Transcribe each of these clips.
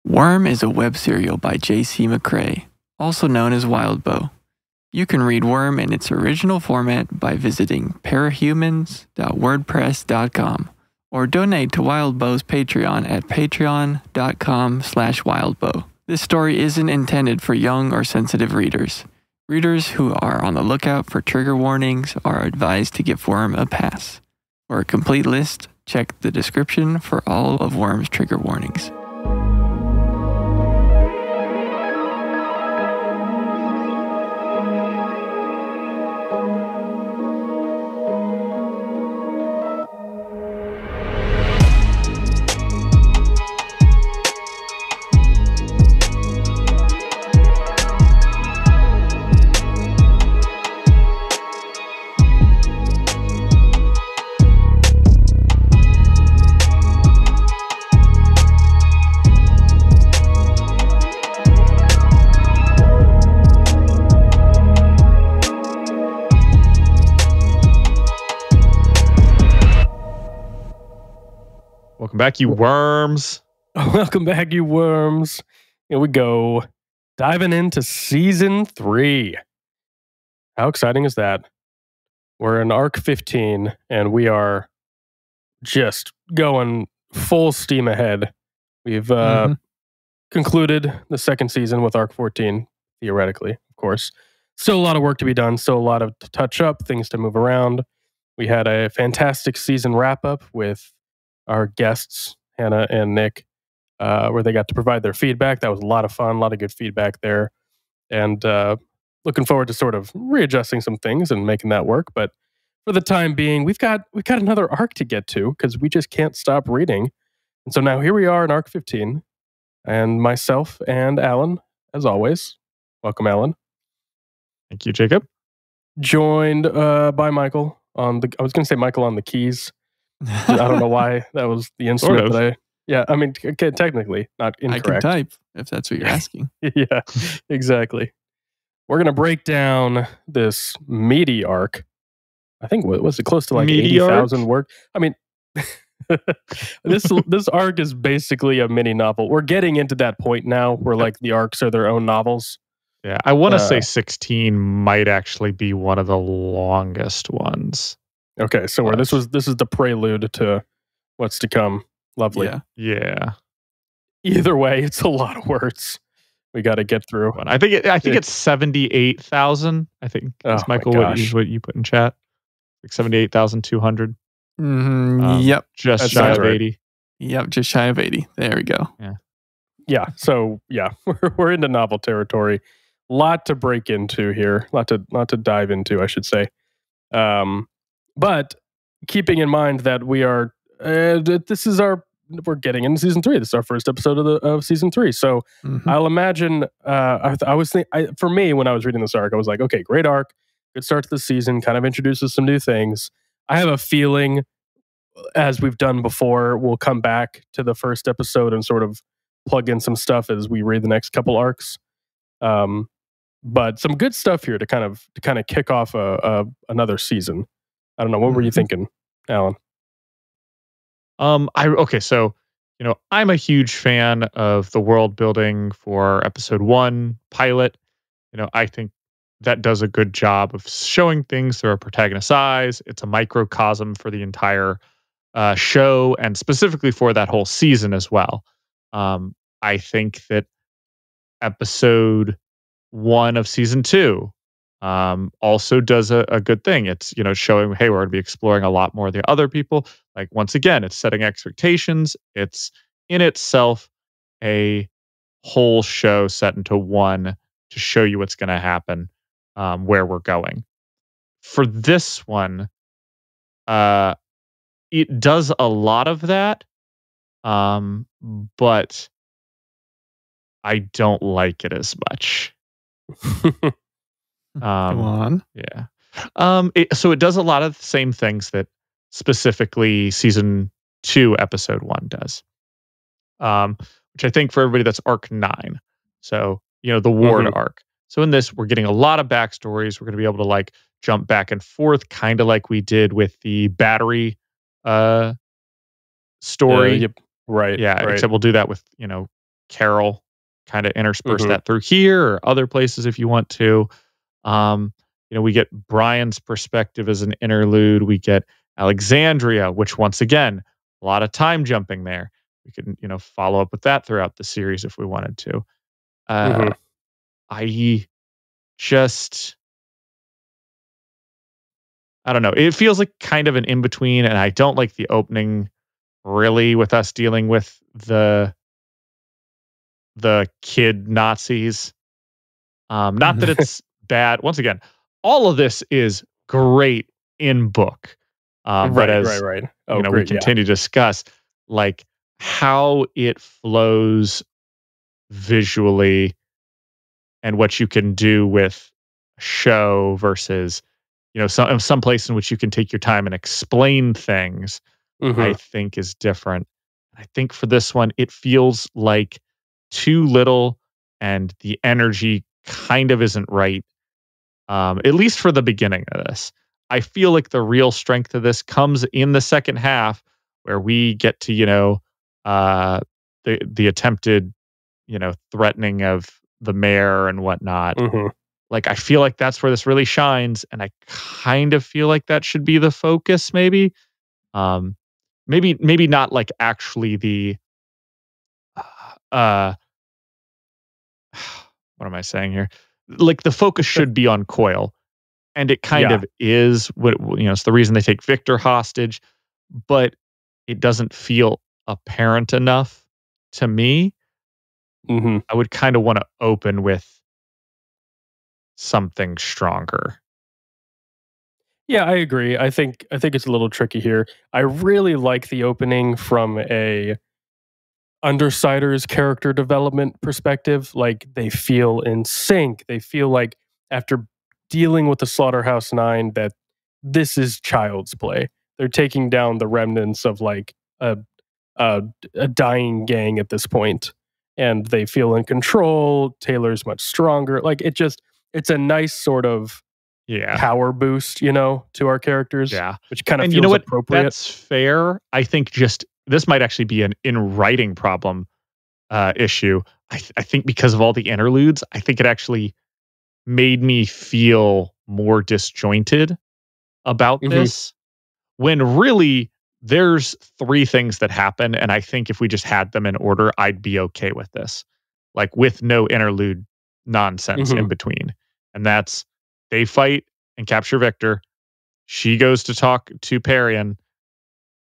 Worm is a web serial by J.C. McCrae, also known as Wildbow. You can read Worm in its original format by visiting parahumans.wordpress.com or donate to Wildbow's Patreon at patreon.com/wildbow. This story isn't intended for young or sensitive readers. Readers who are on the lookout for trigger warnings are advised to give Worm a pass. For a complete list, check the description for all of Worm's trigger warnings. Welcome back, you worms. Welcome back, you worms. Here we go. Diving into season 3. How exciting is that? We're in arc 15, and we are just going full steam ahead. We've concluded the second season with arc 14, theoretically, of course. Still a lot of work to be done, still a lot of to touch up, things to move around. We had a fantastic season wrap-up with our guests, Hannah and Nick, where they got to provide their feedback. That was a lot of fun, a lot of good feedback there. And looking forward to sort of readjusting some things and making that work. But for the time being, we've got another arc to get to because we just can't stop reading. And so now here we are in arc 15. And myself and Allan, as always. Welcome, Allan. Thank you, Jacob. Joined by Michael on the... I was going to say Michael on the keys. I don't know why that was the instrument that I mean, technically not incorrect. I can type if that's what you're asking. Yeah, exactly. We're going to break down this meaty arc. I think, was it close to like 80,000 words? I mean, this arc is basically a mini novel. We're getting into that point now where like the arcs are their own novels. Yeah, I want to say 16 might actually be one of the longest ones. Okay, so this is the prelude to what's to come. Lovely. Yeah. Either way, it's a lot of words we got to get through. I think it's 78,000. I think that's Michael what you put in chat. Like 78,200. Yep. Just shy of 80. Yep, just shy of 80. There we go. Yeah. So we're into novel territory. Lot to break into here. Lot to dive into, I should say. But keeping in mind that we are, we're getting into season 3. This is our first episode of season 3. So I'll imagine, for me, when I was reading this arc, I was like, okay, great arc, good start to the season, kind of introduces some new things. I have a feeling, as we've done before, we'll come back to the first episode and sort of plug in some stuff as we read the next couple arcs. But some good stuff here to kind of kick off another season. I don't know. What were you thinking, Allan? So, I'm a huge fan of the world building for episode 1 pilot. I think that does a good job of showing things through a protagonist's eyes. It's a microcosm for the entire show and specifically for that whole season as well. I think that episode 1 of season 2 also does a good thing. It's, showing, hey, we're going to be exploring a lot more of the other people. Like, once again, it's setting expectations. It's in itself a whole show set into one to show you what's going to happen, where we're going. For this one, it does a lot of that, but I don't like it as much. Go on. Yeah. So it does a lot of the same things that specifically season 2 episode 1 does. Which I think for everybody that's arc 9. So, the Ward arc. So in this, we're getting a lot of backstories. We're going to be able to like jump back and forth, kind of like we did with the battery story. Right. Yeah. Right. Except we'll do that with, Carol, kind of intersperse that through here or other places if you want to. We get Brian's perspective as an interlude. We get Alexandria, which once again, a lot of time jumping there. We can, follow up with that throughout the series if we wanted to. I don't know. It feels like kind of an in-between, and I don't like the opening really with us dealing with the kid Nazis. Not that it's bad. Once again, all of this is great in book. But as right. we continue to discuss, like how it flows visually and what you can do with a show versus some place in which you can take your time and explain things, I think is different. I think for this one, it feels like too little and the energy kind of isn't right. At least for the beginning of this. I feel like the real strength of this comes in the second half where we get to, the attempted, threatening of the mayor and whatnot. Like, I feel like that's where this really shines. And I kind of feel like that should be the focus, maybe. Maybe not like actually the, what am I saying here? Like the focus should be on Coyle. And it kind of is it's the reason they take Victor hostage, but it doesn't feel apparent enough to me. I would kind of want to open with something stronger. Yeah, I agree. I think it's a little tricky here. I really like the opening from a Undersider's character development perspective. Like, they feel in sync. They feel like after dealing with the Slaughterhouse 9 that this is child's play. They're taking down the remnants of like a dying gang at this point, and they feel in control. Taylor's much stronger. Like, it's a nice sort of power boost, to our characters. Yeah, which kind of feels appropriate. That's fair. I think this might actually be an in writing problem issue. I think because of all the interludes, I think it actually made me feel more disjointed about this, when really there's 3 things that happen, and I think if we just had them in order, I'd be okay with this, like with no interlude nonsense in between. And that's, they fight and capture Victor. She goes to talk to Parian.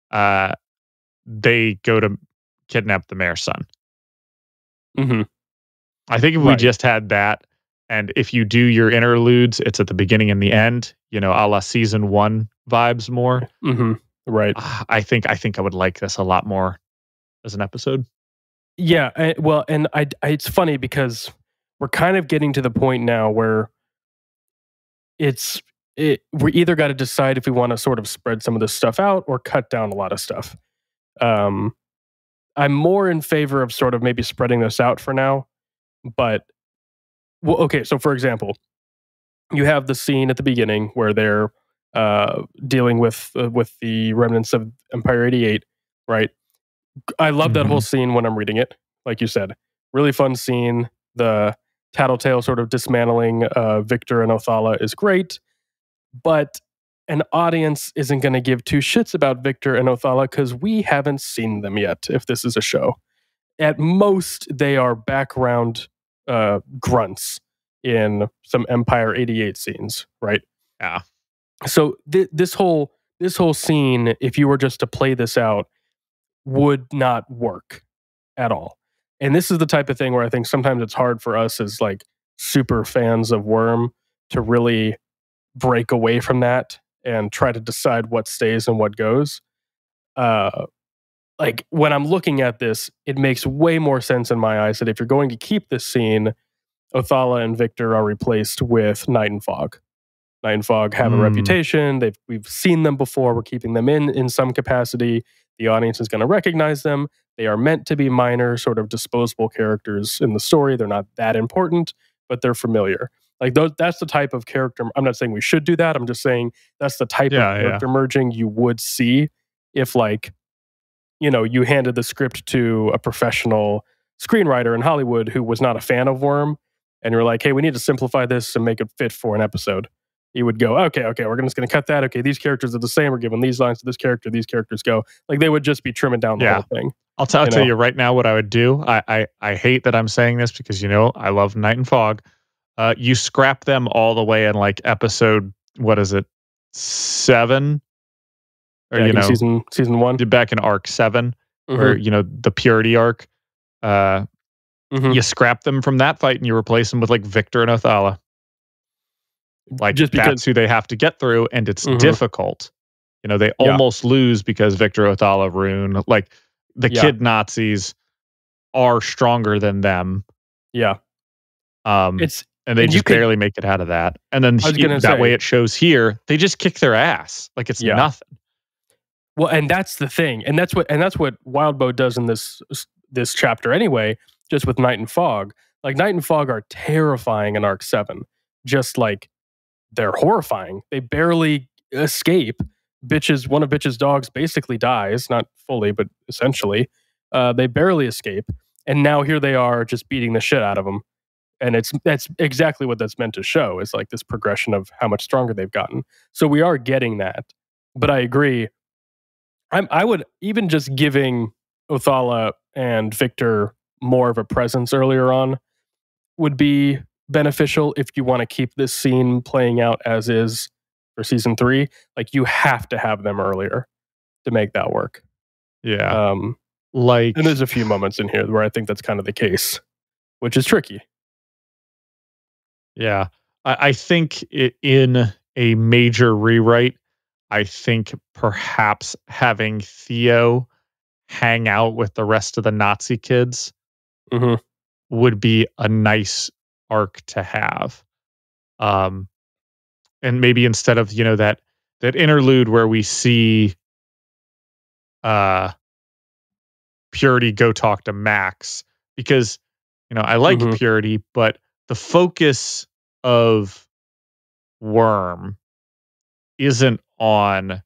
They go to kidnap the mayor's son. I think if we just had that, and if you do your interludes, it's at the beginning and the end, a la season 1 vibes more. Right. I think I would like this a lot more as an episode. Yeah. And it's funny because we're kind of getting to the point now where we either got to decide if we want to sort of spread some of this stuff out or cut down a lot of stuff. I'm more in favor of sort of maybe spreading this out for now, but okay. So for example, you have the scene at the beginning where they're dealing with the remnants of Empire 88, right? I love that whole scene when I'm reading it. Like you said, really fun scene. The tattletale sort of dismantling Victor and Othala is great, but an audience isn't going to give 2 shits about Victor and Othala because we haven't seen them yet. If this is a show, at most they are background grunts in some Empire 88 scenes, right? Yeah. So this whole scene, if you were just to play this out, would not work at all. And this is the type of thing where I think sometimes it's hard for us as like super fans of Worm to really break away from that and try to decide what stays and what goes. Like, when I'm looking at this, it makes way more sense in my eyes that if you're going to keep this scene, Othala and Victor are replaced with Night and Fog. Night and Fog have a reputation. We've seen them before. We're keeping them in some capacity. The audience is going to recognize them. They are meant to be minor, sort of disposable characters in the story. They're not that important, but they're familiar. Like, that's the type of character. I'm not saying we should do that. I'm just saying that's the type of character merging you would see if, like, you handed the script to a professional screenwriter in Hollywood who was not a fan of Worm, and you're like, hey, we need to simplify this and make it fit for an episode, he would go, okay, we're just going to cut that. Okay, these characters are the same. We're giving these lines to this character. These characters go. Like, they would just be trimming down the whole thing. I'll tell you right now what I would do. I hate that I'm saying this because, I love Night and Fog. You scrap them all the way in like episode, what is it, 7? Or, season 1. Back in arc 7, where, the Purity arc. You scrap them from that fight and you replace them with like Victor and Othala. Like, just because that's who they have to get through, and it's difficult. They almost lose because Victor, Othala, Rune, like the kid Nazis are stronger than them. Yeah. And they just barely make it out of that. And then that way it shows here, they just kick their ass. Like, it's nothing. Well, and that's the thing. And that's what Wildbow does in this chapter anyway, just with Night and Fog. Like, Night and Fog are terrifying in arc 7. Just like, they're horrifying. They barely escape. One of Bitch's dogs basically dies, not fully, but essentially. They barely escape. And now here they are just beating the shit out of them. And that's exactly what that's meant to show, is like this progression of how much stronger they've gotten. So we are getting that. But I agree. I would, even just giving Othala and Victor more of a presence earlier on would be beneficial if you want to keep this scene playing out as is for season 3. Like, you have to have them earlier to make that work. Yeah. And there's a few moments in here where I think that's kind of the case, which is tricky. Yeah. I think in a major rewrite, I think perhaps having Theo hang out with the rest of the Nazi kids would be a nice arc to have. And maybe instead of, that interlude where we see Purity go talk to Max, because, I like Purity, but the focus of Worm isn't on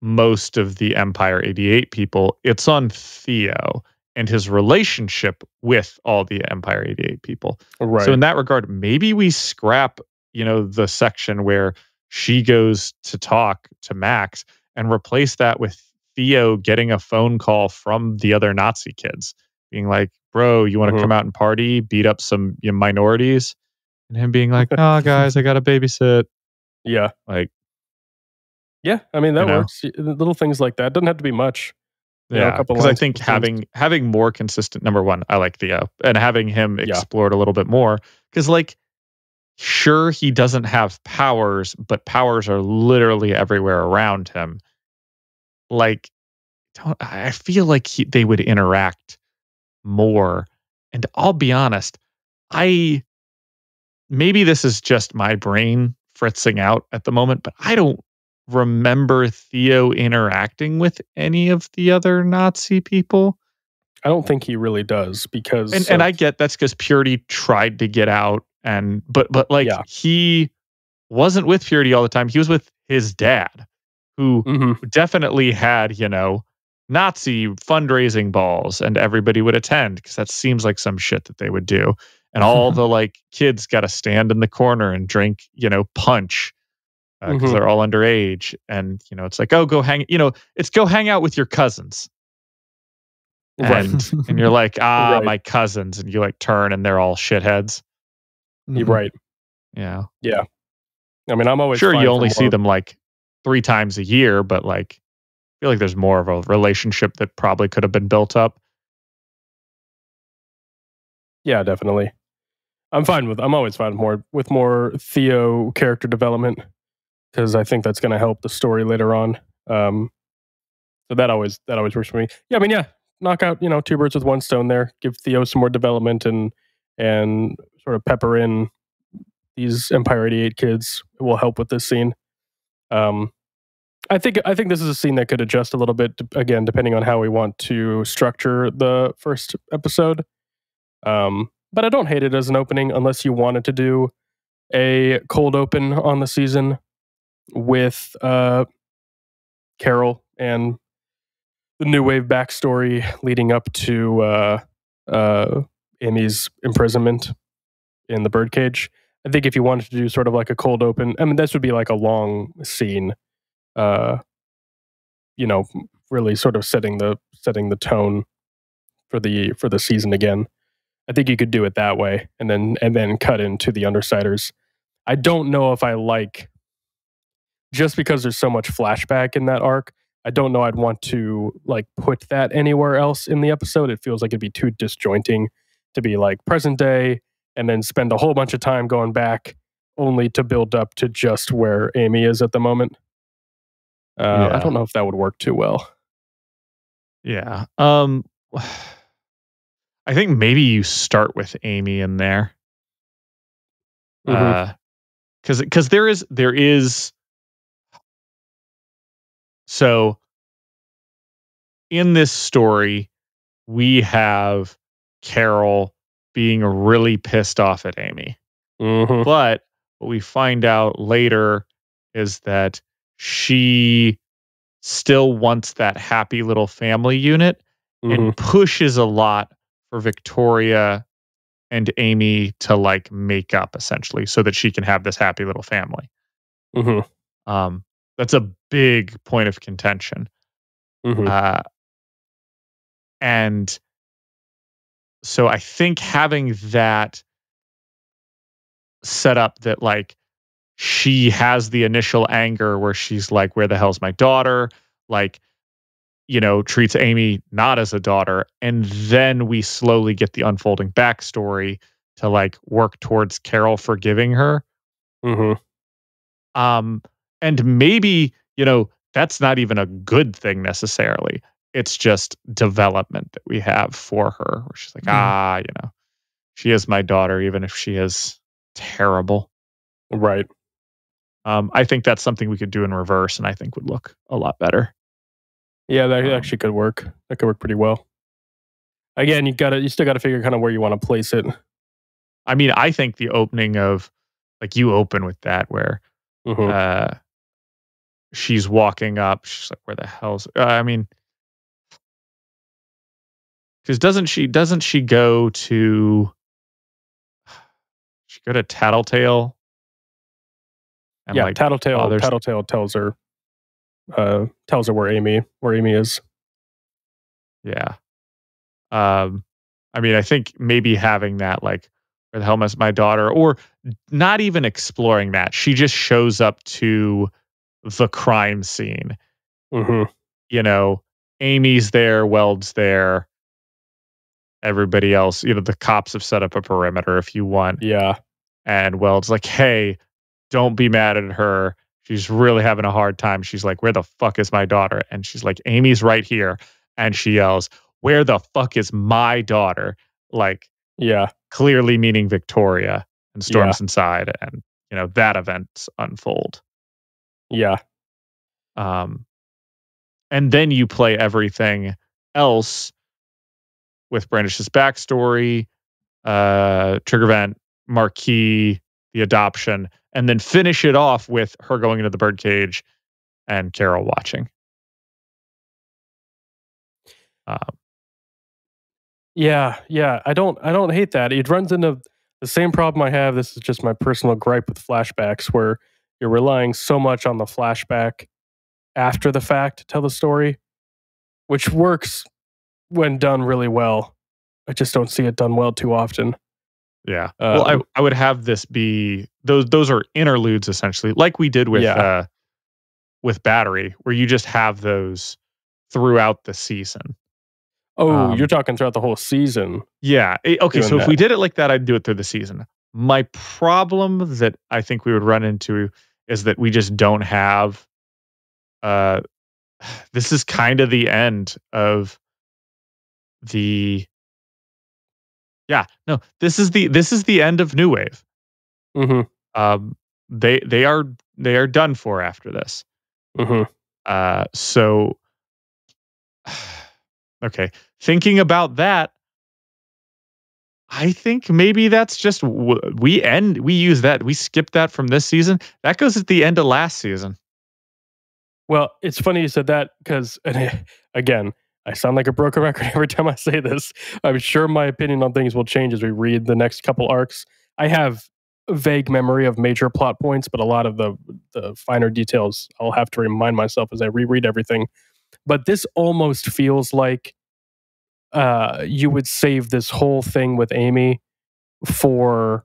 most of the Empire 88 people. It's on Theo and his relationship with all the Empire 88 people. Right. So in that regard, maybe we scrap, the section where she goes to talk to Max and replace that with Theo getting a phone call from the other Nazi kids being like, bro, you want to come out and party, beat up some minorities? And him being like, oh, guys, I got to babysit. Yeah. Like, yeah, I mean, that works. Little things like that. Doesn't have to be much. Yeah, because I think having more consistent, number one, I like Theo, and having him explored a little bit more, because like, sure, he doesn't have powers, but powers are literally everywhere around him. Like, I feel like they would interact more. And I'll be honest, maybe this is just my brain fritzing out at the moment, but I don't remember Theo interacting with any of the other Nazi people. I don't think he really does, because and I get that's because Purity tried to get out, but he wasn't with Purity all the time. He was with his dad, who definitely had, Nazi fundraising balls, and everybody would attend because that seems like some shit that they would do. And all the kids got to stand in the corner and drink, punch. Because they're all underage, and it's like, oh, go hang out with your cousins, and you're like, my cousins, and you turn and they're all shitheads. You're right. Yeah. I mean, I'm always sure you only see them 3 times a year, but I feel like there's more of a relationship that probably could have been built up. Yeah, definitely. I'm always fine with more Theo character development, because I think that's going to help the story later on. So that always works for me. Yeah, I mean, knock out 2 birds with 1 stone there. Give Theo some more development and sort of pepper in these Empire 88 kids. It will help with this scene. I think this is a scene that could adjust a little bit, again, depending on how we want to structure the first episode. But I don't hate it as an opening, unless you wanted to do a cold open on the season with Carol and the New Wave backstory leading up to Amy's imprisonment in the birdcage. I think if you wanted to do sort of like a cold open, I mean, this would be like a long scene, really sort of setting the tone for the season again. I think you could do it that way, and then cut into the Undersiders. I don't know if I like, just because there's so much flashback in that arc, I don't know I'd want to like put that anywhere else in the episode. It feels like it'd be too disjointing to be like present day and then spend a whole bunch of time going back only to build up to just where Amy is at the moment. I don't know if that would work too well. Yeah. I think maybe you start with Amy in there. Because there is so in this story we have Carol being really pissed off at Amy. But what we find out later is that she still wants that happy little family unit and pushes a lot for Victoria and Amy to like make up essentially so that she can have this happy little family. That's a big point of contention. And so I think having that set up that like she has the initial anger where she's like, where the hell's my daughter? Like, treats Amy not as a daughter. And then we slowly get the unfolding backstory to like work towards Carol forgiving her. And maybe, that's not even a good thing necessarily. It's just development that we have for her where she's like, she is my daughter, even if she is terrible. Right. I think that's something we could do in reverse and I think would look a lot better. Yeah, that actually could work. That could work pretty well. Again, you still gotta figure kind of where you want to place it. I mean, I think the opening of like you open with that where she's walking up, she's like, where the hell's because doesn't she go to Tattletale? And yeah, like, Tattletale tells her where Amy is. Yeah. I mean, I think maybe having that like, where the hell is my daughter, or not even exploring that. She just shows up to the crime scene. Amy's there, Weld's there. Everybody else, the cops have set up a perimeter if you want. Yeah. And Weld's like, hey, don't be mad at her. She's really having a hard time. She's like, where the fuck is my daughter? And she's like, Amy's right here. And she yells, where the fuck is my daughter? Like, yeah, clearly meaning Victoria, and storms inside. And, that event unfold. Yeah. And then you play everything else with Brandish's backstory, trigger event, Marquis, the adoption, and then finish it off with her going into the birdcage and Carol watching. Yeah. I don't hate that. It runs into the same problem I have. This is just my personal gripe with flashbacks, where you're relying so much on the flashback after the fact to tell the story, which works when done really well. I just don't see it done well too often. Yeah. Well, I would have this be those are interludes essentially, like we did with Battery, where you just have those throughout the season. Oh, you're talking throughout the whole season. Yeah. Okay. So if we did it like that, I'd do it through the season. My problem that I think we would run into is that we just don't have. This is kind of the end of the. Yeah. No. This is the end of New Wave. They are done for after this. So. Okay. Thinking about that, I think maybe that's just we use that. We skip that from this season. That goes at the end of last season. Well, it's funny you said that because, again, I sound like a broken record every time I say this. I'm sure my opinion on things will change as we read the next couple arcs. I have a vague memory of major plot points, but a lot of the finer details I'll have to remind myself as I reread everything. But this almost feels like you would save this whole thing with Amy for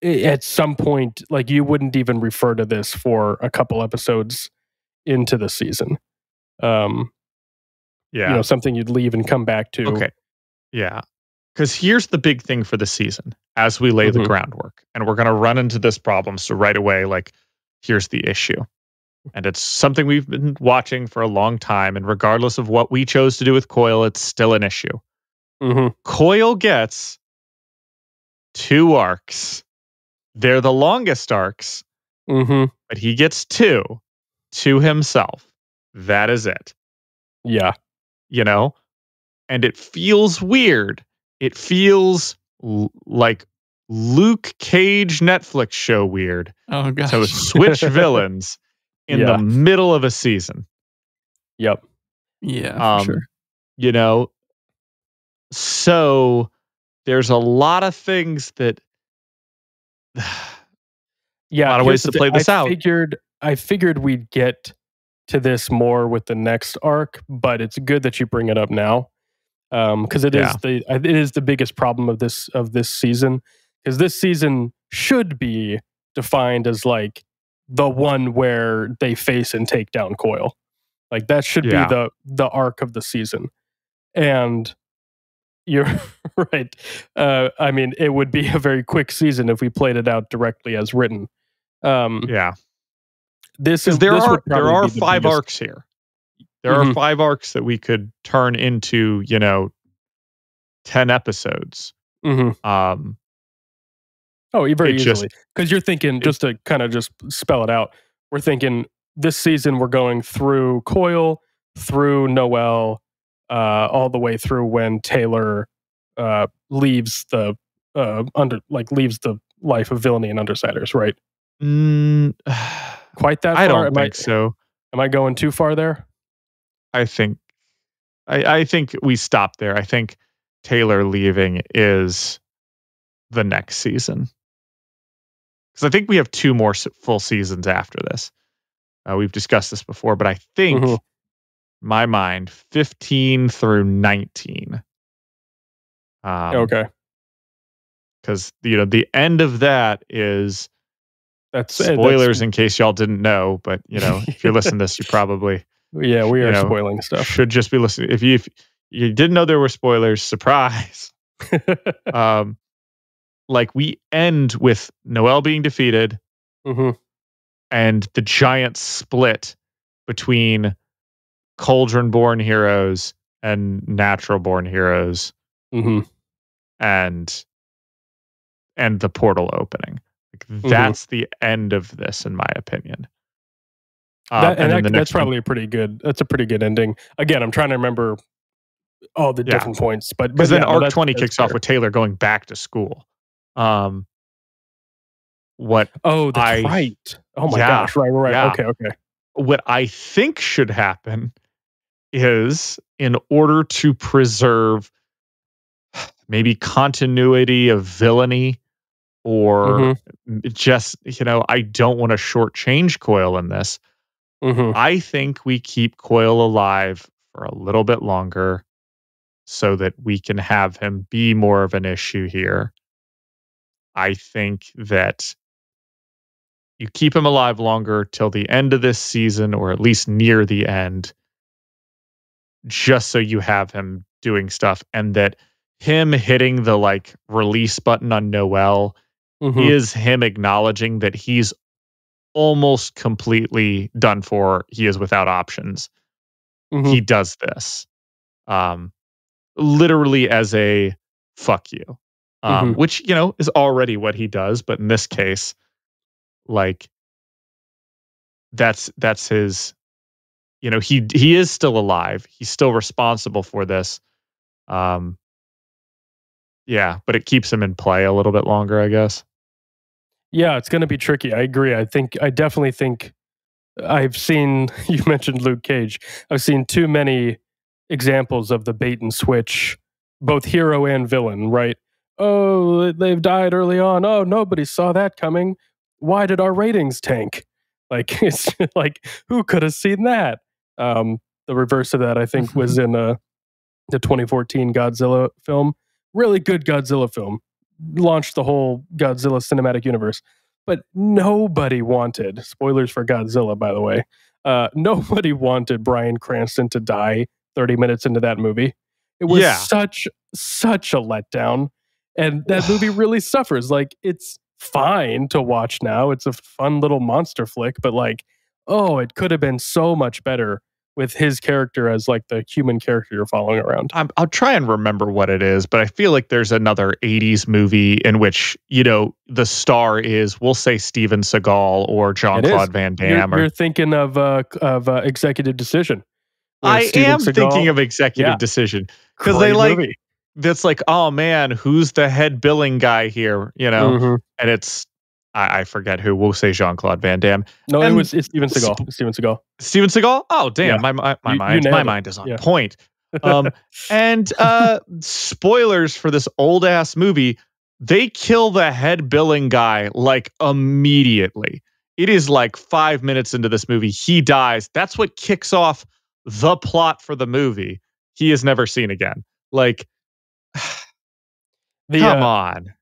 at some point, like you wouldn't even refer to this for a couple episodes into the season. Something you'd leave and come back to. Okay. Yeah. Because here's the big thing for the season as we lay the groundwork. And we're going to run into this problem. So right away, like, here's the issue. And it's something we've been watching for a long time. And regardless of what we chose to do with Coyle, it's still an issue. Coyle gets 2 arcs. They're the longest arcs. But he gets 2 to himself. That is it. Yeah. And it feels weird. It feels like Luke Cage Netflix show weird. Oh, gosh. So switch villains in the middle of a season. Yep. Yeah, for sure. So there's a lot of things that... a lot of ways to play this out. I figured we'd get to this more with the next arc, but it's good that you bring it up now. Because it is the biggest problem of this season, because this season should be defined as like the one where they face and take down Coyle. Like that should be the arc of the season. And you're right. I mean, it would be a very quick season if we played it out directly as written. There are 5 arcs here. There are 5 arcs that we could turn into, 10 episodes. Very easily. Because you're thinking, just to kind of just spell it out, we're thinking this season we're going through Coyle, through Noelle, all the way through when Taylor leaves the leaves the life of villainy and Undersiders, right? Quite that far? I don't think so. Am I going too far there? I think we stop there. I think Taylor leaving is the next season. Because I think we have 2 more full seasons after this. We've discussed this before, but I think, in my mind, 15 through 19. Okay. Because, the end of that is... That's spoilers in case y'all didn't know, but, if you're listening to this, you probably... Yeah, we are spoiling stuff. Should just be listening. If you didn't know there were spoilers, surprise. We end with Noelle being defeated, and the giant split between Cauldron-born heroes and natural-born heroes, and the portal opening. That's the end of this, in my opinion. That's probably a pretty good ending. Again, I'm trying to remember all the different points, but then arc 20 kicks off with Taylor going back to school. That's right. Oh my gosh. Right. Yeah. Okay. What I think should happen is, in order to preserve maybe continuity of villainy, or just, I don't want to shortchange Coyle in this. I think we keep Coyle alive for a little bit longer so that we can have him be more of an issue here. I think that you keep him alive longer till the end of this season, or at least near the end, just so you have him doing stuff, and that him hitting the release button on Noelle is him acknowledging that he's almost completely done for. He is without options. He does this literally as a fuck you, which is already what he does, but in this case, that's his, he is still alive, he's still responsible for this, but it keeps him in play a little bit longer, I guess. Yeah, it's going to be tricky. I agree. I definitely think I've seen, you mentioned Luke Cage. I've seen too many examples of the bait and switch, both hero and villain, right? Oh, they've died early on. Oh, nobody saw that coming. Why did our ratings tank? Like, it's like, who could have seen that? The reverse of that, I think, was in the 2014 Godzilla film. Really good Godzilla film. Launched the whole Godzilla cinematic universe. But nobody wanted, spoilers for Godzilla, by the way, nobody wanted Bryan Cranston to die 30 minutes into that movie. It was such a letdown. And that movie really suffers. Like, it's fine to watch now. It's a fun little monster flick, but like, oh, it could have been so much better with his character as like the human character you're following around. I'll try and remember what it is, but I feel like there's another 80s movie in which, you know, the star is, we'll say Steven Seagal or Jean-Claude Van Damme. You're thinking of Executive Decision. I am thinking of Executive Decision because they like, that's like, oh man, who's the head billing guy here? You know, and it's, I forget who. We'll say Jean-Claude Van Damme. No, it's Steven Seagal. Steven Seagal. Steven Seagal? Oh, damn. Yeah. My mind is on point. And spoilers for this old ass movie, they kill the head billing guy like immediately. It is like 5 minutes into this movie. He dies. That's what kicks off the plot for the movie. He is never seen again. Like, come on.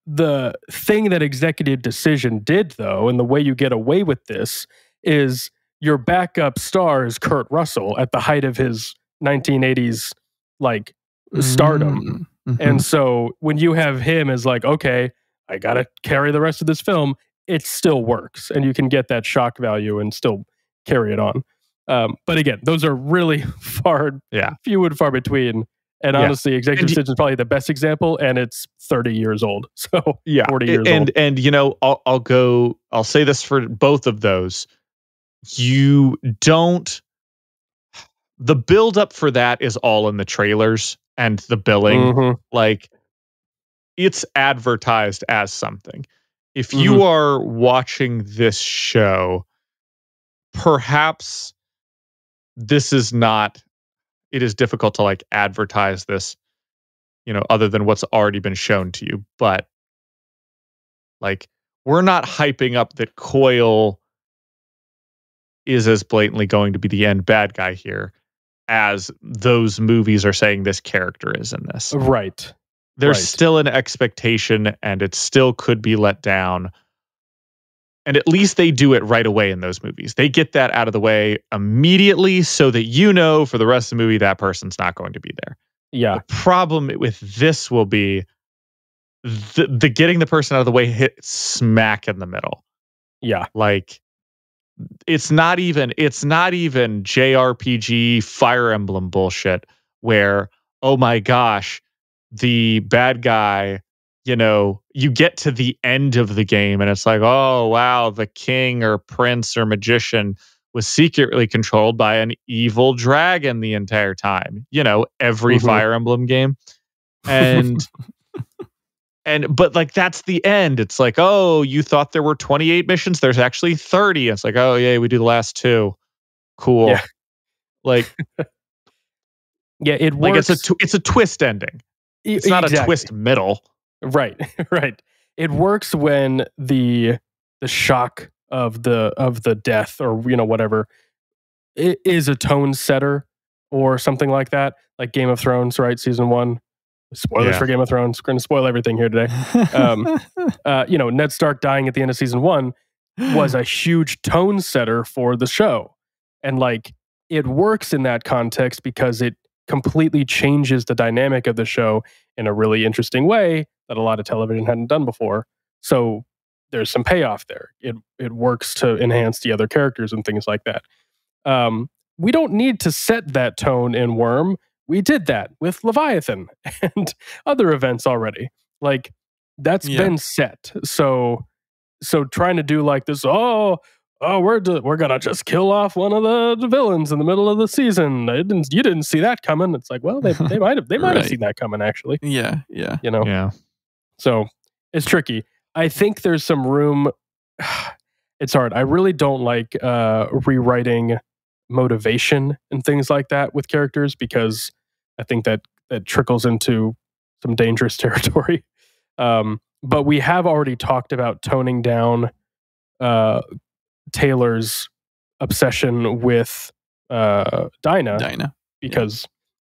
The thing that Executive Decision did, though, and the way you get away with this, is your backup star is Kurt Russell at the height of his 1980s like stardom. And so when you have him as like, okay, I gotta carry the rest of this film, it still works, and you can get that shock value and still carry it on. But again, those are really few and far between. And honestly, Executive Decision is probably the best example, and it's 30 years old. So 40 years old. And you know, I'll say this for both of those. You don't, the build up for that is all in the trailers and the billing. Like, it's advertised as something. If you are watching this show, perhaps this is not, it is difficult to like advertise this, you know, other than what's already been shown to you. But like, we're not hyping up that Coyle is as blatantly going to be the end bad guy here as those movies are saying this character is in this. Right. There's still an expectation, and it still could be let down. And at least they do it right away in those movies. They get that out of the way immediately so that you know for the rest of the movie that person's not going to be there. Yeah. The problem with this will be the getting the person out of the way hit smack in the middle. Yeah. Like, it's not even JRPG Fire Emblem bullshit where, oh my gosh, the bad guy, you know, you get to the end of the game and it's like, oh, wow, the king or prince or magician was secretly controlled by an evil dragon the entire time. You know, every Fire Emblem game. And but like, that's the end. It's like, oh, you thought there were 28 missions. There's actually 30. It's like, oh, yeah, we do the last 2. Cool. Yeah. Like, yeah, it works. Like, it's a twist ending. It's not a twist middle. Right. It works when the shock of the death, or you know, whatever, it is a tone setter or something like that, like Game of Thrones, right? Season 1. Spoilers for Game of Thrones. We're going to spoil everything here today. You know, Ned Stark dying at the end of season 1 was a huge tone setter for the show, and like, it works in that context because it completely changes the dynamic of the show in a really interesting way that a lot of television hadn't done before. So there's some payoff there. It works to enhance the other characters and things like that. We don't need to set that tone in Worm. We did that with Leviathan and other events already. Like, that's been set. So trying to do like this, we're gonna just kill off one of the villains in the middle of the season. You didn't see that coming. It's like, well, they might have seen that coming, actually. Yeah. You know. Yeah. So it's tricky. I think there's some room. It's hard. I really don't like rewriting motivation and things like that with characters, because I think that trickles into some dangerous territory. But we have already talked about toning down Taylor's obsession with Dinah, because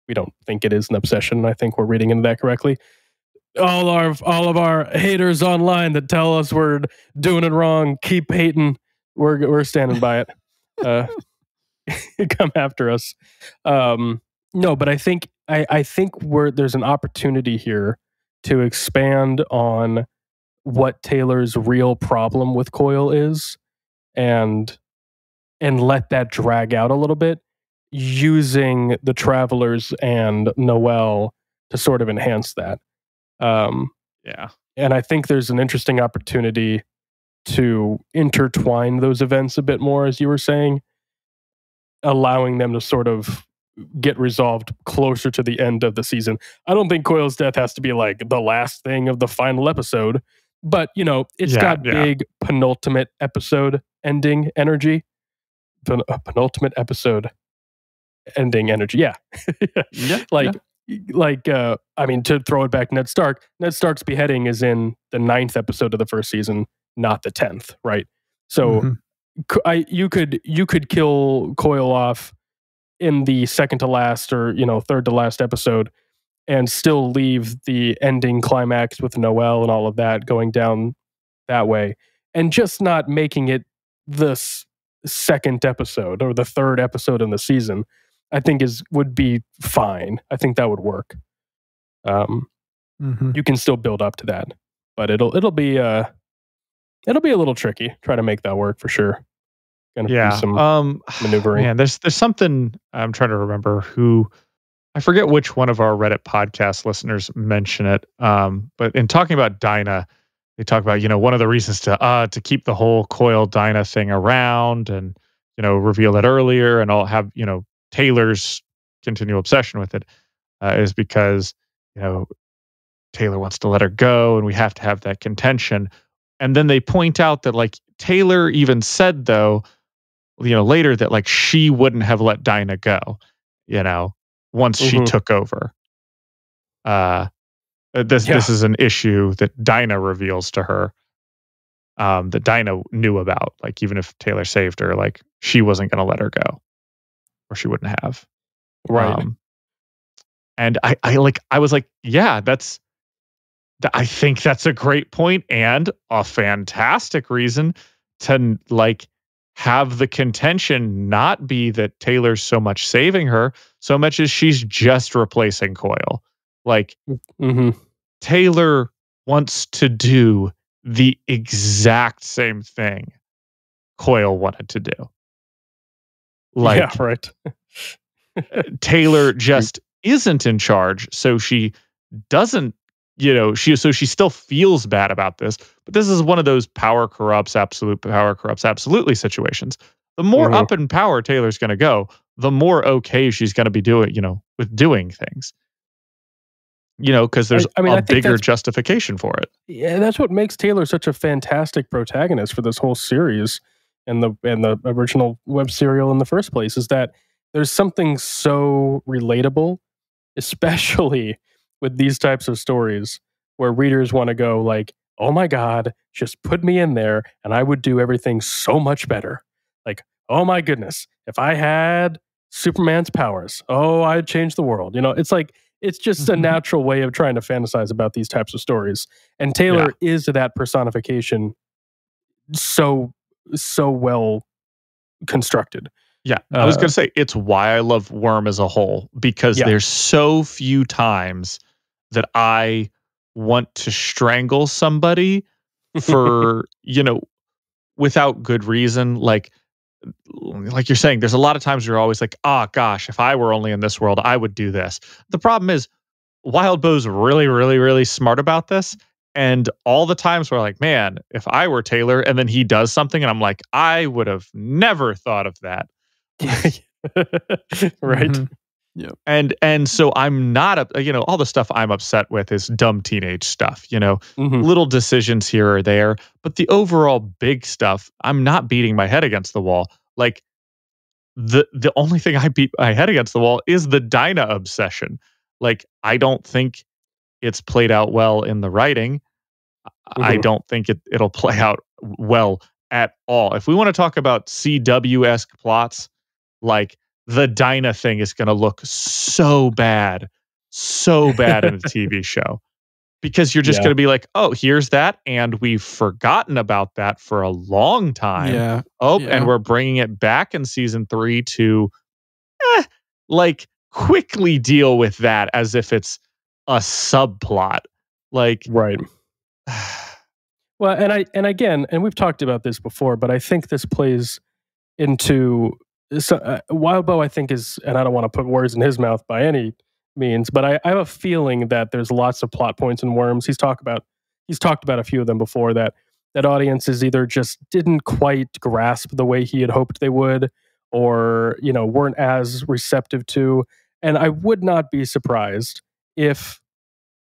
we don't think it is an obsession. I think we're reading into that correctly. All of our haters online that tell us we're doing it wrong, keep hating. We're standing by it. Come after us. No, but I think there's an opportunity here to expand on what Taylor's real problem with Coil is, and let that drag out a little bit, using the Travelers and Noelle to sort of enhance that. And I think there's an interesting opportunity to intertwine those events a bit more, as you were saying, allowing them to sort of get resolved closer to the end of the season. I don't think Coil's death has to be like the last thing of the final episode, but it's got big penultimate episode ending energy. Penultimate episode ending energy. Yeah. I mean, to throw it back, Ned Stark's beheading is in the 9th episode of the first season, not the 10th, right? So you could kill Coil off in the second to last or third to last episode, and still leave the ending climax with Noelle and all of that going down that way, and just not making it the second episode or the third episode in the season, I think would be fine. I think that would work. You can still build up to that, but it'll be a little tricky. Try to make that work for sure. Gonna be some maneuvering. Man, there's something I'm trying to remember who. I forget which one of our Reddit podcast listeners mentioned it. But in talking about Dinah, they talk about, one of the reasons to keep the whole Coil Dinah thing around and, reveal it earlier and all have, Taylor's continual obsession with it is because, Taylor wants to let her go and we have to have that contention. And then they point out that like Taylor even said though, later that like she wouldn't have let Dinah go, once she took over. This is an issue that Dinah reveals to her, that Dinah knew about. Like even if Taylor saved her, like she wasn't going to let her go, or she wouldn't have. Right. And I was like, yeah, I think that's a great point and a fantastic reason to like have the contention not be that Taylor's so much saving her, so much as she's just replacing Coil. Like Taylor wants to do the exact same thing Coil wanted to do. Like, yeah, right. Taylor just isn't in charge, so she doesn't, she still feels bad about this, but this is one of those power corrupts absolutely situations. The more up in power Taylor's going to go, the more okay she's going to be doing, with doing things. Because there's a bigger justification for it. Yeah, that's what makes Taylor such a fantastic protagonist for this whole series and the original web serial in the first place, is that there's something so relatable, especially with these types of stories where readers want to go like, oh my God, just put me in there and I would do everything so much better. Like, oh my goodness, if I had Superman's powers, I'd change the world. It's like, it's just a natural way of trying to fantasize about these types of stories. And Taylor is that personification so well constructed. Yeah, I was going to say, it's why I love Worm as a whole, because there's so few times that I want to strangle somebody for, without good reason. Like you're saying, there's a lot of times you're always like, gosh, if I were only in this world, I would do this. The problem is Wildbow's really, really, really smart about this. And all the times we're like, man, if I were Taylor, and then he does something and I'm like, I would have never thought of that. Right. Yep. And so I'm not all the stuff I'm upset with is dumb teenage stuff, Mhm. little decisions here or there, but the overall big stuff, I'm not beating my head against the wall. Like the only thing I beat my head against the wall is the Dinah obsession. Like I don't think it's played out well in the writing. I Mhm. don't think it'll play out well at all. If we want to talk about CW-esque plots, like the Dinah thing is going to look so bad in a TV show because you're just Yeah. going to be like, oh, here's that. And we've forgotten about that for a long time. Yeah. Oh, Yeah. and we're bringing it back in season 3 to like quickly deal with that as if it's a subplot. Like, Right. Well, and again, and we've talked about this before, but I think this plays into Wildbow. I think is, and I don't want to put words in his mouth by any means, but I have a feeling that there's lots of plot points in Worms. He's talked about a few of them before that audiences either just didn't quite grasp the way he had hoped they would, or weren't as receptive to. And I would not be surprised if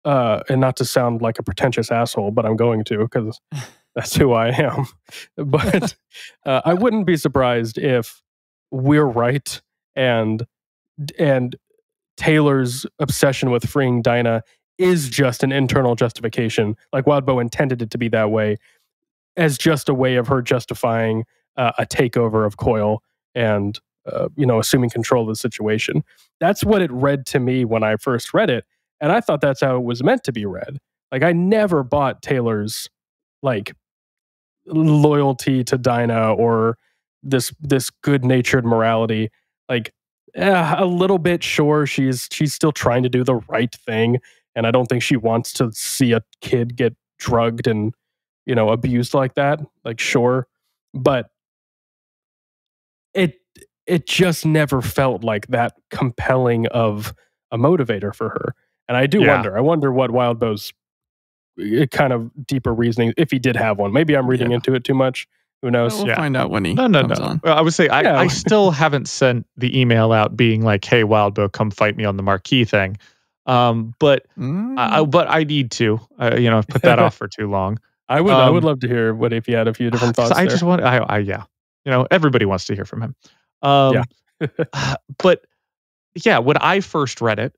and not to sound like a pretentious asshole, but I'm going to because that's who I am. But I wouldn't be surprised if we're right and Taylor's obsession with freeing Dinah is just an internal justification. Like Wildbow intended it to be that way, as just a way of her justifying a takeover of Coil and assuming control of the situation. That's what it read to me when I first read it. And I thought that's how it was meant to be read. Like I never bought Taylor's like loyalty to Dinah or this good-natured morality. Like a little bit, sure, she's still trying to do the right thing, and I don't think she wants to see a kid get drugged and abused like that. Like sure, but it just never felt like that compelling of a motivator for her. And I do wonder. I wonder what Wildbow's kind of deeper reasoning, if he did have one. Maybe I'm reading into it too much. Who knows? We'll find out when he no. comes on. Well, I would say I still haven't sent the email out being like, "Hey, Wildbow, come fight me on the marquee thing." But I need to. I've put that off for too long. I would love to hear if you had a few different thoughts. I just want. Everybody wants to hear from him. But yeah, when I first read it,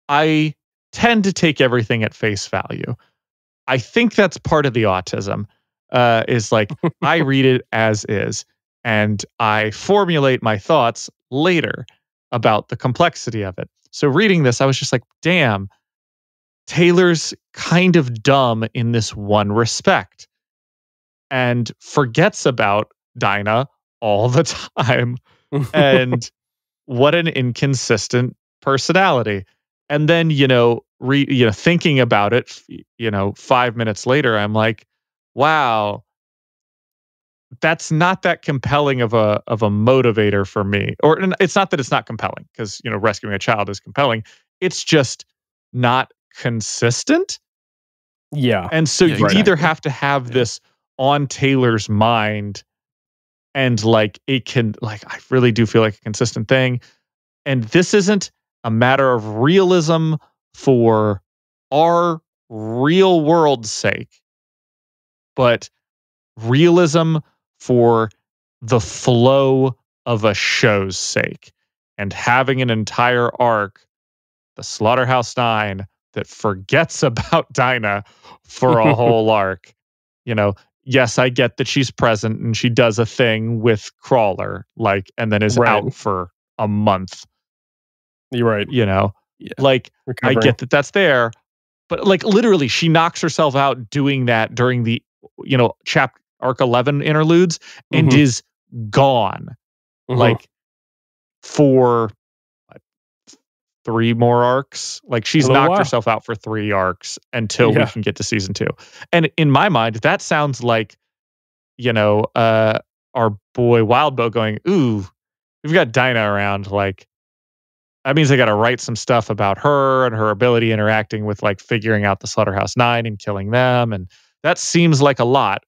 I tend to take everything at face value. I think that's part of the autism, is like I read it as is and I formulate my thoughts later about the complexity of it. So reading this, I was just like, damn, Taylor's kind of dumb in this one respect and forgets about Dinah all the time. And what an inconsistent personality. And then, thinking about it, 5 minutes later, I'm like, wow, that's not that compelling of a motivator for me. Or it's not that it's not compelling because, rescuing a child is compelling. It's just not consistent. Yeah. And so you either have to have this on Taylor's mind and like it can, like, I really do feel like a consistent thing. And this isn't a matter of realism for our real world's sake, but realism for the flow of a show's sake. And having an entire arc, the Slaughterhouse-9, that forgets about Dinah for a whole arc. Yes, I get that she's present and she does a thing with Crawler, and then is out for a month. You're right. Like recovering. I get that that's there, but like literally she knocks herself out doing that during the, chapter arc 11 interludes and is gone. Like for 3 more arcs. Like she's knocked herself out for 3 arcs until we can get to season 2. And in my mind, that sounds like, our boy Wildbow going, ooh, we've got Dinah around. Like, that means I got to write some stuff about her and her ability interacting with like figuring out the Slaughterhouse-9 and killing them. And that seems like a lot.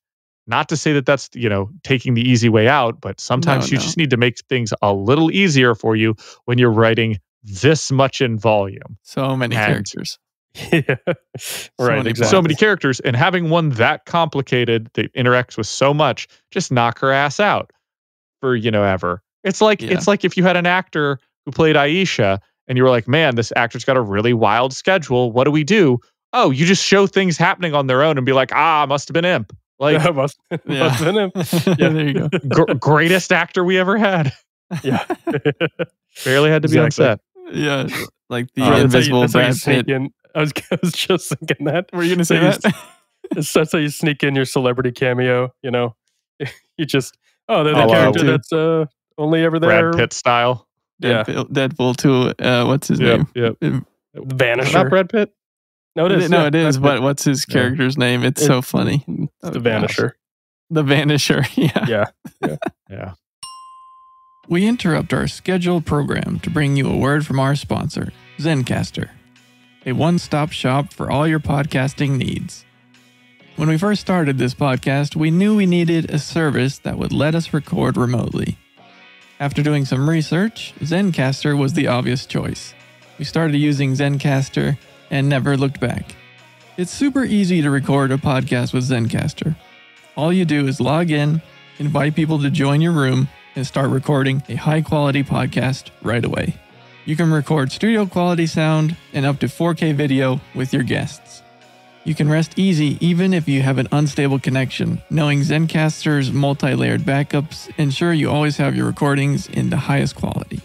Not to say that that's, taking the easy way out, but sometimes you just need to make things a little easier for you when you're writing this much in volume. So many characters. Yeah. Right, exactly. So many characters, and having one that complicated that interacts with so much, just knock her ass out for, ever. It's like if you had an actor who played Aisha and you were like, man, this actor's got a really wild schedule. What do we do? Oh, you just show things happening on their own and be like, must have been Imp. Like, must have been Imp. Yeah, there you go. Greatest actor we ever had. Yeah. Barely had to be on set. Yeah, like the invisible Brad Pitt. I was just thinking that. Were you going to say that? That's how you sneak in your celebrity cameo, You just, the character that's only ever there. Brad Pitt style. Deadpool 2. What's his name? Yep. Vanisher. Not Brad Pitt? No, it is. No, it is. But what's his character's name? It's so funny. It's the Vanisher. The Vanisher, Yeah. We interrupt our scheduled program to bring you a word from our sponsor, Zencastr, a one-stop shop for all your podcasting needs. When we first started this podcast, we knew we needed a service that would let us record remotely. After doing some research, Zencastr was the obvious choice. We started using Zencastr and never looked back. It's super easy to record a podcast with Zencastr. All you do is log in, invite people to join your room, and start recording a high-quality podcast right away. You can record studio-quality sound and up to 4K video with your guests. You can rest easy even if you have an unstable connection, knowing Zencastr's multi-layered backups ensure you always have your recordings in the highest quality.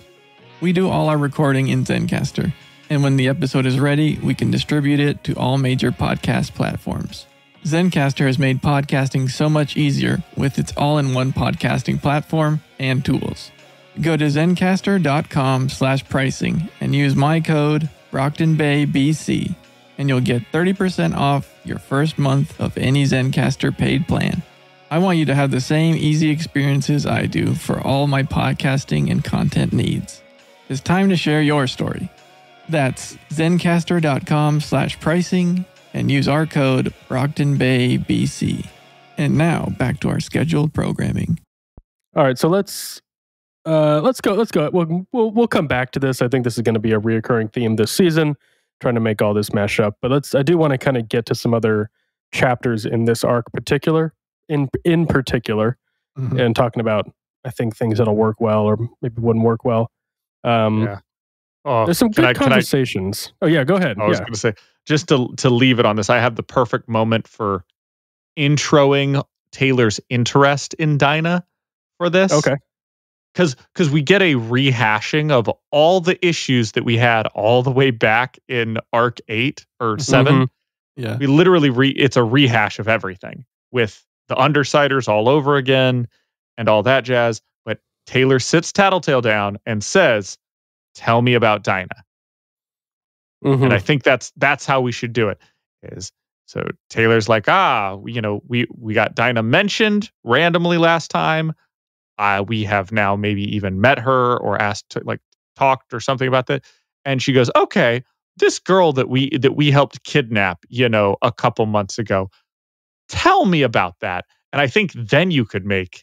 We do all our recording in Zencastr, and when the episode is ready, we can distribute it to all major podcast platforms. Zencastr has made podcasting so much easier with its all-in-one podcasting platform and tools. Go to zencastr.com/pricing and use my code Brocktonbaybc, and you'll get 30% off your first month of any Zencastr paid plan. I want you to have the same easy experiences I do for all my podcasting and content needs. It's time to share your story. That's zencastr.com/pricing and use our code Brocktonbaybc. And now back to our scheduled programming. All right, so let's go. We'll come back to this. I think this is going to be a reoccurring theme this season, trying to make all this mesh up. But I do want to kind of get to some other chapters in this arc in particular, and talking about, I think, things that'll work well or maybe wouldn't work well. There's some good conversations. Oh yeah, go ahead. I was going to say, just to leave it on this, I have the perfect moment for introing Taylor's interest in Dinah for this. Okay. Because we get a rehashing of all the issues that we had all the way back in arc 8 or 7. Yeah. We literally it's a rehash of everything with the Undersiders all over again and all that jazz. But Taylor sits Tattletale down and says, "Tell me about Dinah." And I think that's how we should do it. So Taylor's like, we got Dinah mentioned randomly last time. We have now maybe even met her or asked to talked or something about that. And she goes, "Okay, this girl that we helped kidnap, a couple months ago. Tell me about that." And I think then you could make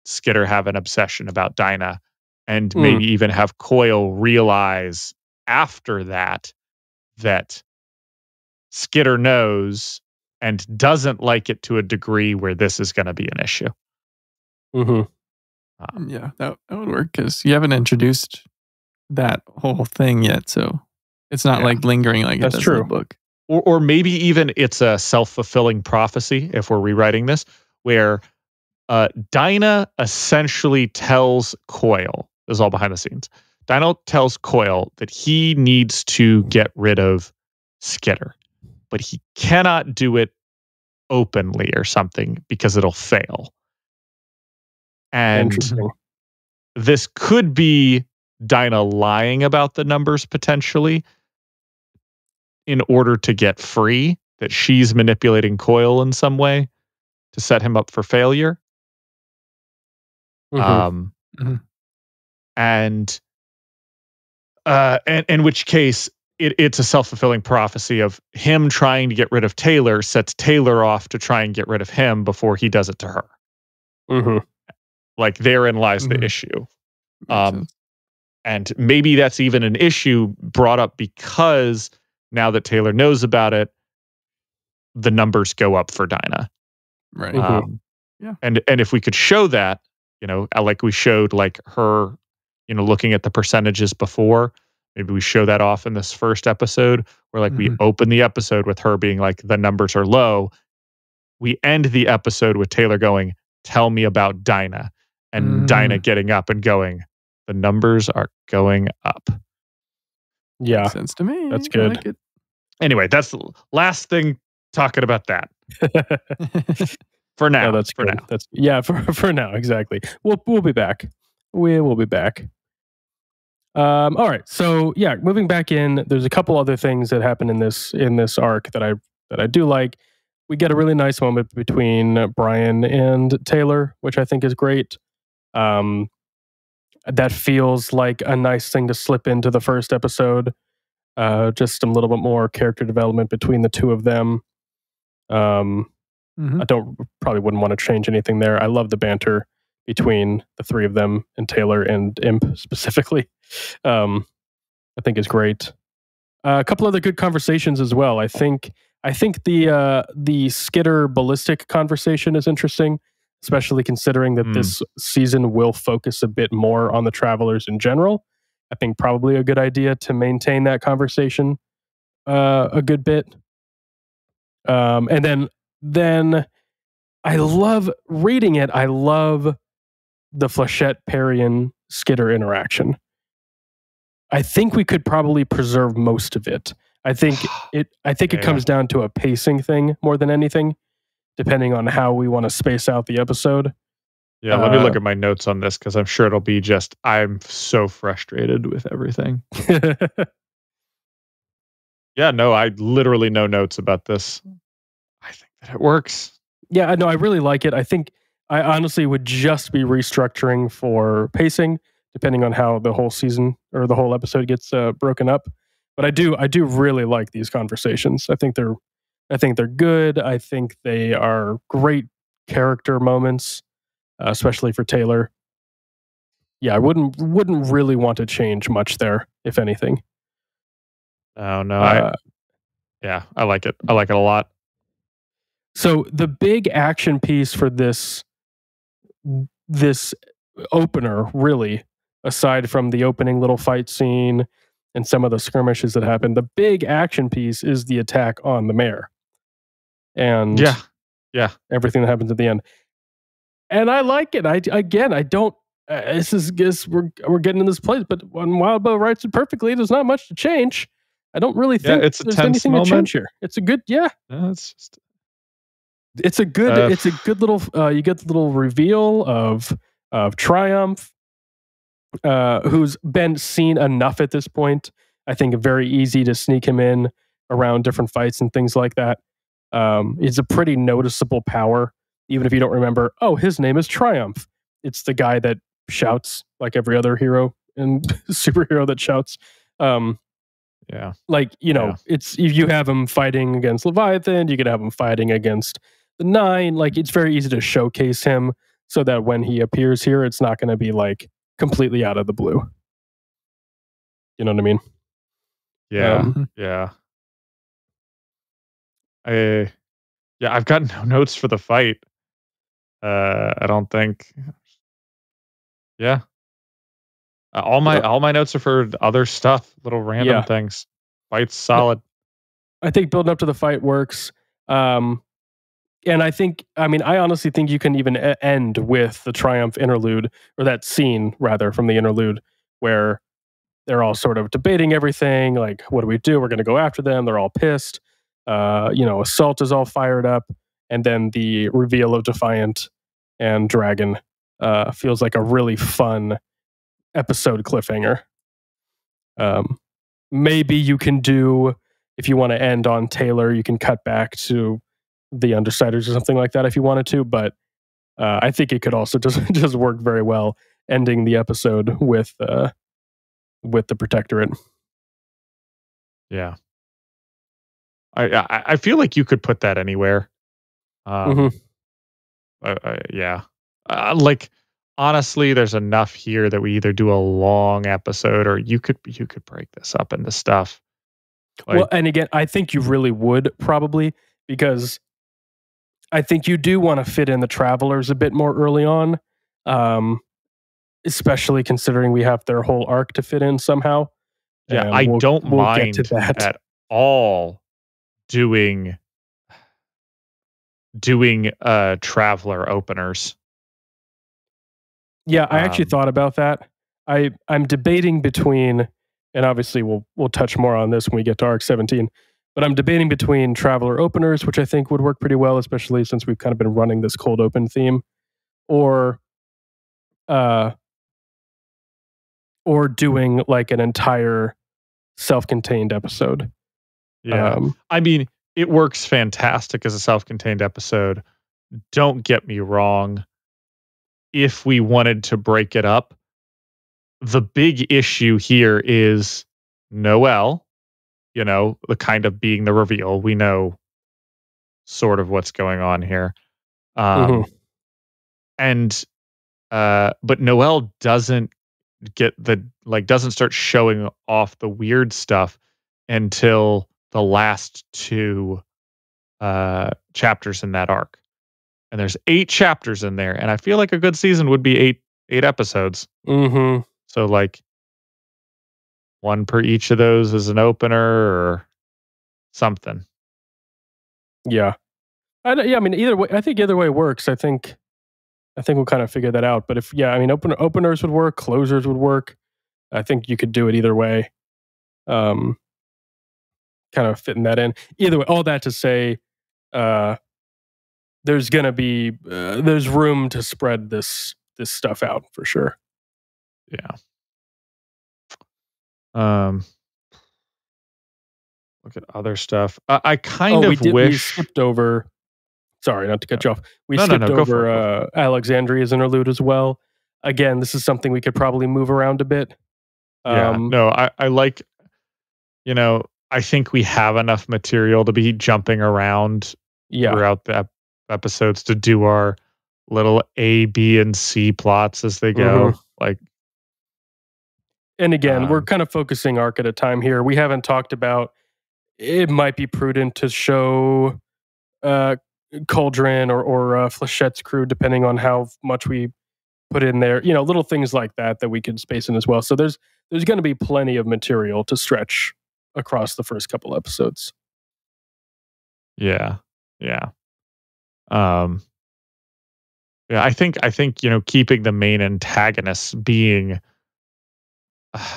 Skitter have an obsession about Dinah and maybe even have Coyle realize after that Skitter knows and doesn't like it to a degree where this is going to be an issue. Yeah, that would work because you haven't introduced that whole thing yet, so it's not like lingering like that's it does true. in the book. Or maybe even it's a self-fulfilling prophecy if we're rewriting this, where Dinah essentially tells Coyle, this is all behind the scenes, Dinah tells Coyle that he needs to get rid of Skitter, but he cannot do it openly or something because it'll fail. And this could be Dinah lying about the numbers potentially in order to get free, that she's manipulating Coyle in some way to set him up for failure. And in which case it's a self-fulfilling prophecy of him trying to get rid of Taylor sets Taylor off to try and get rid of him before he does it to her. Mm-hmm. Like therein lies the Mhm. issue. Makes sense. And maybe that's even an issue brought up because now that Taylor knows about it, the numbers go up for Dinah. Right. Mhm. Yeah. And if we could show that, like we showed like her, looking at the percentages before, maybe we show that off in this first episode where like we Mhm. open the episode with her being like, the numbers are low. We end the episode with Taylor going, tell me about Dinah, and Dinah getting up and going, the numbers are going up. Yeah, Makes sense to me. that's I good. like it. Anyway, that's the last thing talking about that for now. No, that's for good. now. That's for now, exactly. We'll be back. We will be back. All right. So yeah, moving back in, there's a couple other things that happen in this arc that I do like. We get a really nice moment between Brian and Taylor, which I think is great. That feels like a nice thing to slip into the first episode. Just a little bit more character development between the two of them. I probably wouldn't want to change anything there. I love the banter between the three of them and Taylor and Imp specifically. I think is great. A couple other good conversations as well. I think the Skitter ballistic conversation is interesting, especially considering that this season will focus a bit more on the travelers in general. I think probably a good idea to maintain that conversation a good bit. And then I love reading it. I love the Flechette Parian Skitter interaction. I think we could probably preserve most of it. I think it comes down to a pacing thing more than anything, depending on how we want to space out the episode. Yeah, let me look at my notes on this because I'm sure it'll be just, I'm so frustrated with everything. Yeah, no, I literally no notes about this. I think that it works. Yeah, no, I really like it. I think I honestly would just be restructuring for pacing, depending on how the whole season or the whole episode gets broken up. But I do really like these conversations. I think they're good. I think they are great character moments, especially for Taylor. Yeah, I wouldn't really want to change much there, if anything. Oh no, I like it. I like it a lot. So the big action piece for this opener, really, aside from the opening little fight scene and some of the skirmishes that happen, the big action piece is the attack on the mayor. And everything that happens at the end. And I like it. I don't. We're getting in this place, but when Wild Bill writes it perfectly, there's not much to change. I don't really think it's a there's tense anything moment. to change here. It's a good, No, it's just. It's a good. It's a good little. You get the little reveal of Triumph, who's been seen enough at this point. I think very easy to sneak him in around different fights and things like that. It's a pretty noticeable power, even if you don't remember. Oh, his name is Triumph. It's the guy that shouts like every other hero and superhero that shouts. It's you have him fighting against Leviathan. You could have him fighting against the Nine. Like, it's very easy to showcase him so that when he appears here, it's not going to be like completely out of the blue. You know what I mean? Yeah. I've got no notes for the fight. I don't think. Yeah. All my notes are for other stuff, little random things. Fight's solid. I think building up to the fight works. And I honestly think you can even end with the Triumph interlude, or that scene rather from the interlude, where they're all sort of debating everything. Like, what do we do? We're going to go after them. They're all pissed. Assault is all fired up. And then the reveal of Defiant and Dragon feels like a really fun episode cliffhanger. Maybe you can do, if you want to end on Taylor, you can cut back to the Undersiders or something like that if you wanted to. But I think it could also just work very well, ending the episode with the Protectorate. Yeah. I feel like you could put that anywhere. Hmm. Um, yeah. Like honestly, there's enough here that we either do a long episode or you could break this up into stuff. Well, Like and again, I think you really would probably, because I think you do want to fit in the travelers a bit more early on, um, especially considering we have their whole arc to fit in somehow. yeah, And I we'll don't we'll get to mind that. at all doing traveler openers. Yeah, I actually Um thought about that. I'm debating between, and obviously we'll touch more on this when we get to arc 17. But I'm debating between traveler openers, which I think would work pretty well, especially since we've kind of been running this cold open theme, or uh, or doing like an entire self-contained episode. yeah. Um, I mean, it works fantastic as a self-contained episode. Don't get me wrong. If we wanted to break it up, the big issue here is Noelle, the kind of being the reveal. We know sort of what's going on here. mhm. Um and but Noelle doesn't doesn't start showing off the weird stuff until the last two chapters in that arc. And there's 8 chapters in there, and I feel like a good season would be 8 episodes. Mhm. So like one per each of those as an opener or something. Yeah. Yeah, I mean, either way, I think either way works. I think we'll kind of figure that out. But if, yeah, I mean, openers would work, closers would work. I think you could do it either way. Um, Kind of fitting that in. Either way, all that to say, uh, there's gonna be there's room to spread this stuff out for sure. Yeah. Um Look at other stuff. I kind Oh, of we wish. skipped over. Sorry, not to cut you off. We No, no, skipped no. Go for over it. Go for it. Alexandria's interlude as well. Again, this is something we could probably move around a bit. Yeah. Um, No, I like, I think we have enough material to be jumping around yeah. throughout the episodes to do our little A, B, and C plots as they Hmm. go. Like, And again, we're um, kind of focusing arc at a time here. We haven't talked about. It might be prudent to show uh, Cauldron or Flechette's crew, depending on how much we put in there. Little things like that we could space in as well. So there's going to be plenty of material to stretch across the first couple episodes. yeah. Yeah. Um, yeah. I think, keeping the main antagonists being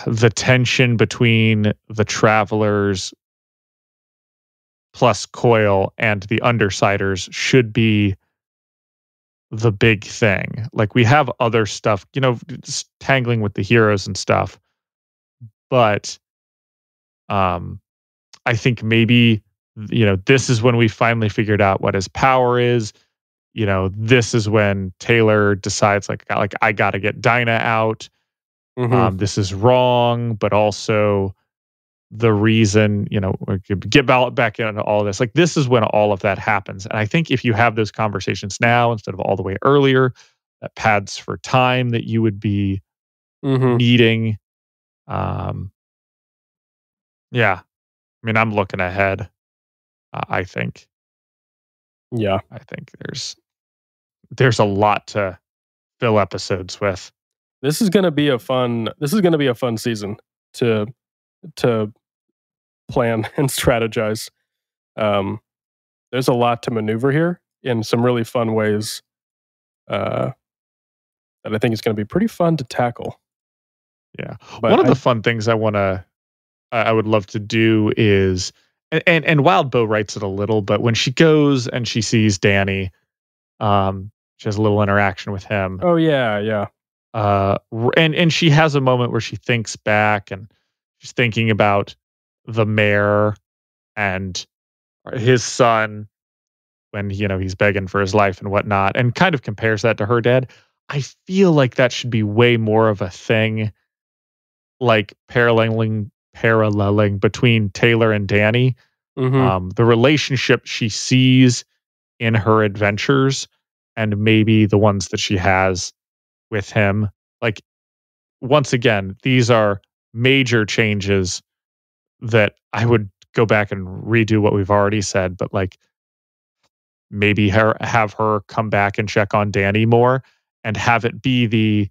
the tension between the travelers plus Coil and the Undersiders should be the big thing. Like we have other stuff, just tangling with the heroes and stuff. But um I think maybe this is when we finally figured out what his power is. This is when Taylor decides like I got to get Dinah out. Hmm. This is wrong, but also the reason, we could get back into all this. Like this is when all of that happens. And I think if you have those conversations now instead of all the way earlier, that pads for time that you would be Hmm. needing. Um, yeah, I mean, I'm looking ahead. I think, Yeah. there's a lot to fill episodes with. This is going to be a fun. This is going to be a fun season to to plan and strategize. Um, there's a lot to maneuver here in some really fun ways that I think is going to be pretty fun to tackle. Yeah, one But of the fun things I would love to do is, and Wild Bow writes it a little, but when she goes and she sees Danny, she has a little interaction with him. oh yeah, yeah. And she has a moment where she thinks back and she's thinking about the mayor and his son when he's begging for his life and whatnot, and kind of compares that to her dad. I feel like that should be way more of a thing, like paralleling between Taylor and Danny. The relationship she sees in her adventures and maybe the ones that she has with him. Like, once again, these are major changes that I would go back and redo what we've already said, but like maybe have her come back and check on Danny more and have it be the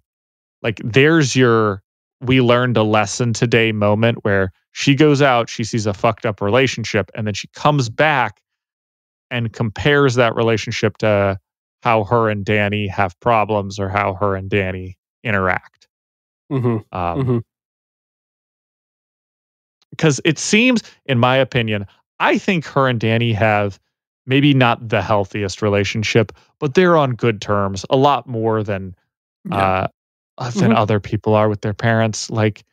like there's your we learned a lesson today moment where she goes out, she sees a fucked up relationship, and then she comes back and compares that relationship to how her and Danny have problems or how her and Danny interact. Because it seems, in my opinion, I think her and Danny have maybe not the healthiest relationship, but they're on good terms a lot more than other people are with their parents. Like,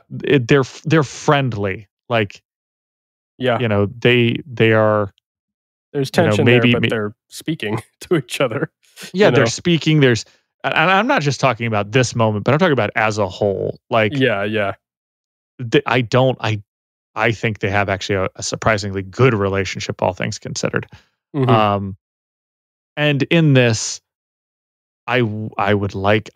they're friendly. Like, they are. There's tension there, but they're speaking to each other. Yeah, they're speaking. And I'm not just talking about this moment, but I'm talking about as a whole. Like, I think they have actually a surprisingly good relationship, all things considered. And in this, I would like,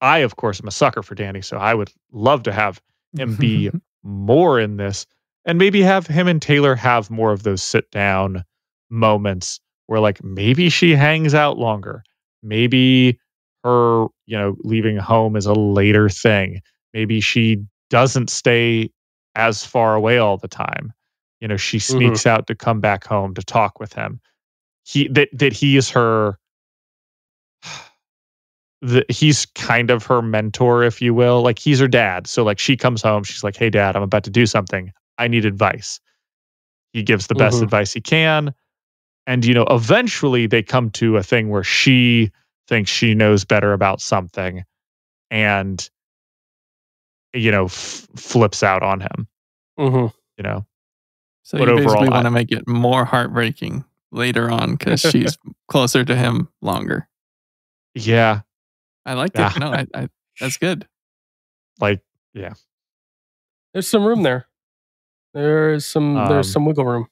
I of course am a sucker for Danny, so I would love to have him be more in this, and maybe have him and Taylor have more of those sit down moments where like maybe she hangs out longer, maybe her leaving home is a later thing, maybe she doesn't stay as far away all the time, she sneaks out to come back home to talk with him. That he is her he's kind of her mentor, if you will. Like, he's her dad. So like she comes home, she's like, "Hey dad, I'm about to do something. I need advice." He gives the best advice he can. And eventually they come to a thing where she thinks she knows better about something and flips out on him. So you basically want to make it more heartbreaking later on because she's closer to him longer. Yeah. I like it. No, I that's good. Like, yeah. There's some room there. There's some wiggle room.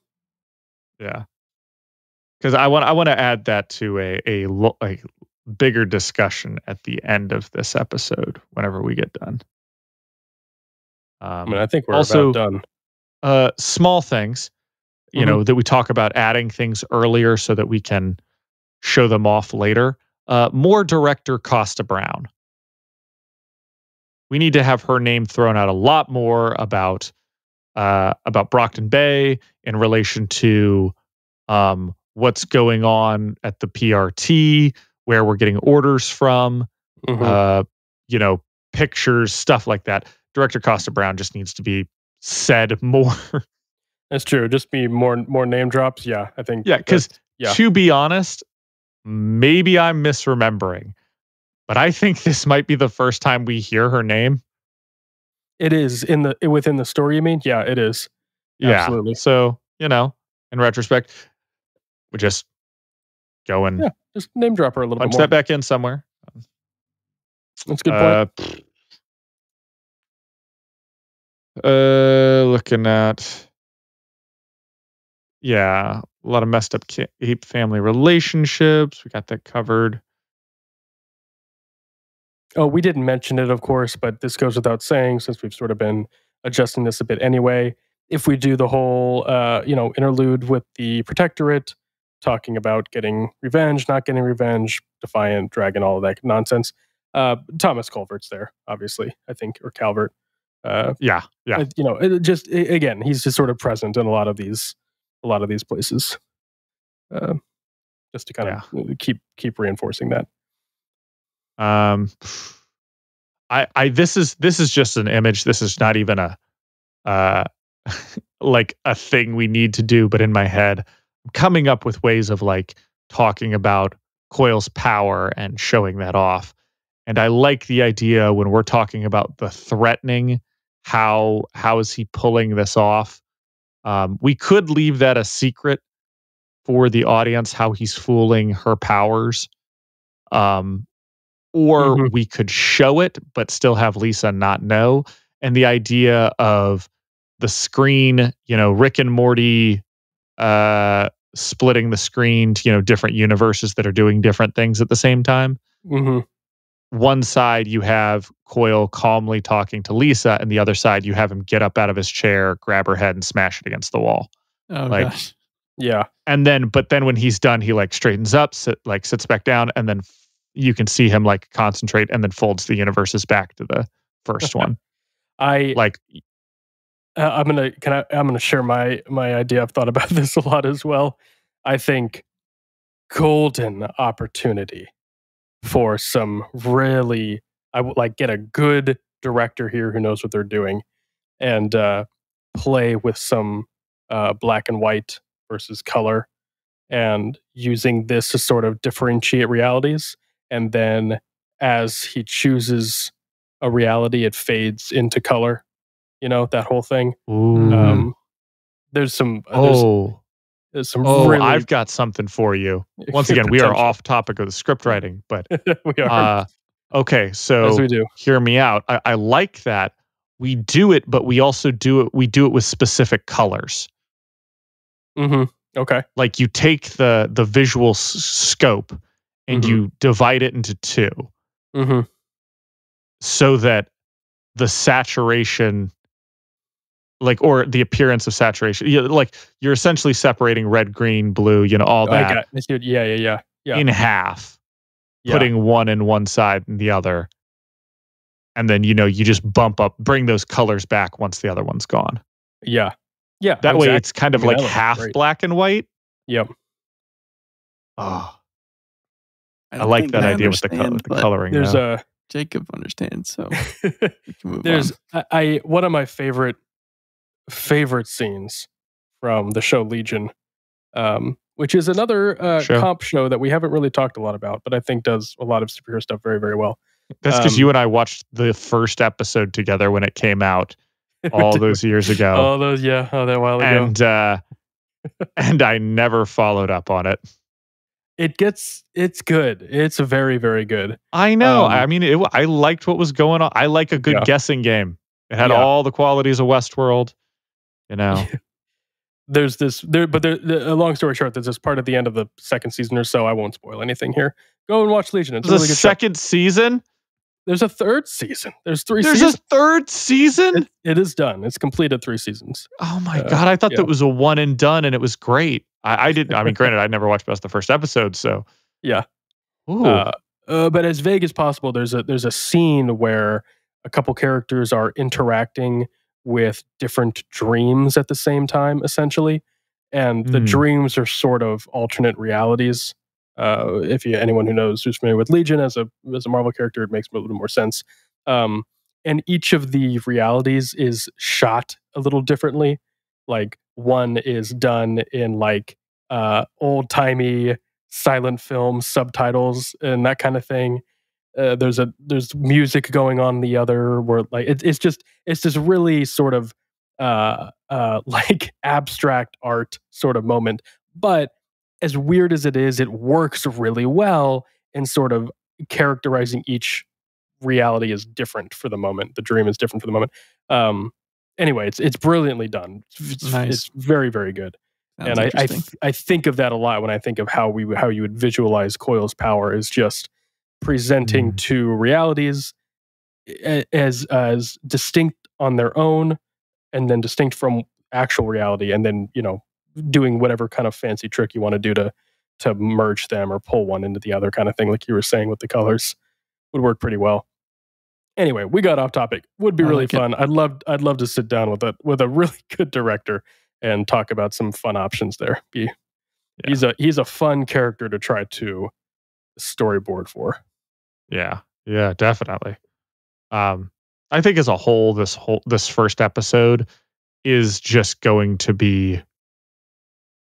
Yeah. Because I want to add that to a bigger discussion at the end of this episode whenever we get done. I think we're also about done. Small things, that we talk about adding things earlier so that we can show them off later. More director Costa Brown. We need to have her name thrown out a lot more about Brockton Bay in relation to what's going on at the PRT, where we're getting orders from, pictures, stuff like that. Director Costa Brown just needs to be said more. That's true. Just be more name drops. Yeah, I think. Yeah, because to be honest, maybe I'm misremembering, but I think this might be the first time we hear her name. It is within the story, you mean? Yeah, it is. Yeah. Absolutely. So, in retrospect, we just go and just name drop her a little bit more. Punch that back in somewhere. That's a good point. Looking at, a lot of messed up family relationships. We got that covered. Oh, we didn't mention it, of course, but this goes without saying since we've sort of been adjusting this a bit anyway. If we do the whole, interlude with the Protectorate, talking about getting revenge, not getting revenge, Defiant, Dragon, all of that nonsense. Thomas Culvert's there, obviously, I think, or Calvert. Again, he's just sort of present in a lot of these places. Just to kind of keep reinforcing that. This is just an image. This is not even a like a thing we need to do, but in my head, I'm coming up with ways of like talking about Coil's power and showing that off. And I like the idea when we're talking about the threatening, how is he pulling this off? We could leave that a secret for the audience, how he's fooling her powers. Or we could show it, but still have Lisa not know. and the idea of the screen, Rick and Morty splitting the screen to, different universes that are doing different things at the same time. Mm-hmm. One side you have Coyle calmly talking to Lisa, and the other side you have him get up out of his chair, grab her head, and smash it against the wall. Oh Like, gosh. Yeah. And then, but then when he's done, he like straightens up, sits back down, and then you can see him like concentrate, and then folds the universes back to the first one. I'm gonna share my idea. I've thought about this a lot as well. I think golden opportunity for some really, I would like get a good director here who knows what they're doing, and play with some black and white versus color, and using this to sort of differentiate realities. And then as he chooses a reality, it fades into color. That whole thing. Ooh. There's some. There's some. Oh, really, I've got something for you. Once again, we are off topic of the script writing, but we are. Okay, so As we do. Hear me out. I like that. We do it, but we also do it. We do it with specific colors. Mm-hmm. Okay. Like you take the visual scope and you divide it into two, so that the saturation, or the appearance of saturation, you're essentially separating red, green, blue, all that. Yeah. In half, putting one in one side and the other. And then, you just bring those colors back once the other one's gone. Yeah. Yeah. That way it's kind of like half black and white. Yep. Oh, I like that idea with the coloring. There's Jacob understands, so we can move on. One of my favorite scenes from the show Legion, which is another comp show that we haven't really talked a lot about, but I think does a lot of superhero stuff very, very well. That's because you and I watched the first episode together when it came out all those years ago. That while ago. And I never followed up on it. It's good. It's very, very good. I know. I mean, I liked what was going on. I like a good guessing game. It had all the qualities of Westworld, There's this, a long story short, there's this part at the end of the second season or so. I won't spoil anything here. Go and watch Legion. It's a really good second season? There's a third season. There's 3 seasons. There's a third season? It is done. It's completed 3 seasons. Oh my God. I thought that was a one and done and it was great. I didn't, granted, I never watched past the first episode, so. Yeah. Ooh. But as vague as possible, there's a scene where a couple characters are interacting with different dreams at the same time, essentially. And the dreams are sort of alternate realities. If anyone who knows who's familiar with Legion as a Marvel character, it makes a little more sense. And each of the realities is shot a little differently. Like one is done in old timey silent film subtitles and that kind of thing. There's music going on in the other where it's just really sort of abstract art sort of moment. But as weird as it is, it works really well in sort of characterizing each reality as different for the moment. The dream is different for the moment. Anyway, it's brilliantly done. It's very, very good. Sounds and I think of that a lot when I think of how you would visualize Coyle's power is just presenting two realities as distinct on their own, and then distinct from actual reality, and then doing whatever kind of fancy trick you want to do to merge them or pull one into the other kind of thing, like you were saying with the colors, would work pretty well. Anyway, we got off topic. Would be really fun. I'd love to sit down with a really good director and talk about some fun options there. He's a fun character to try to storyboard for. Yeah, definitely. I think as a whole, this first episode is just going to be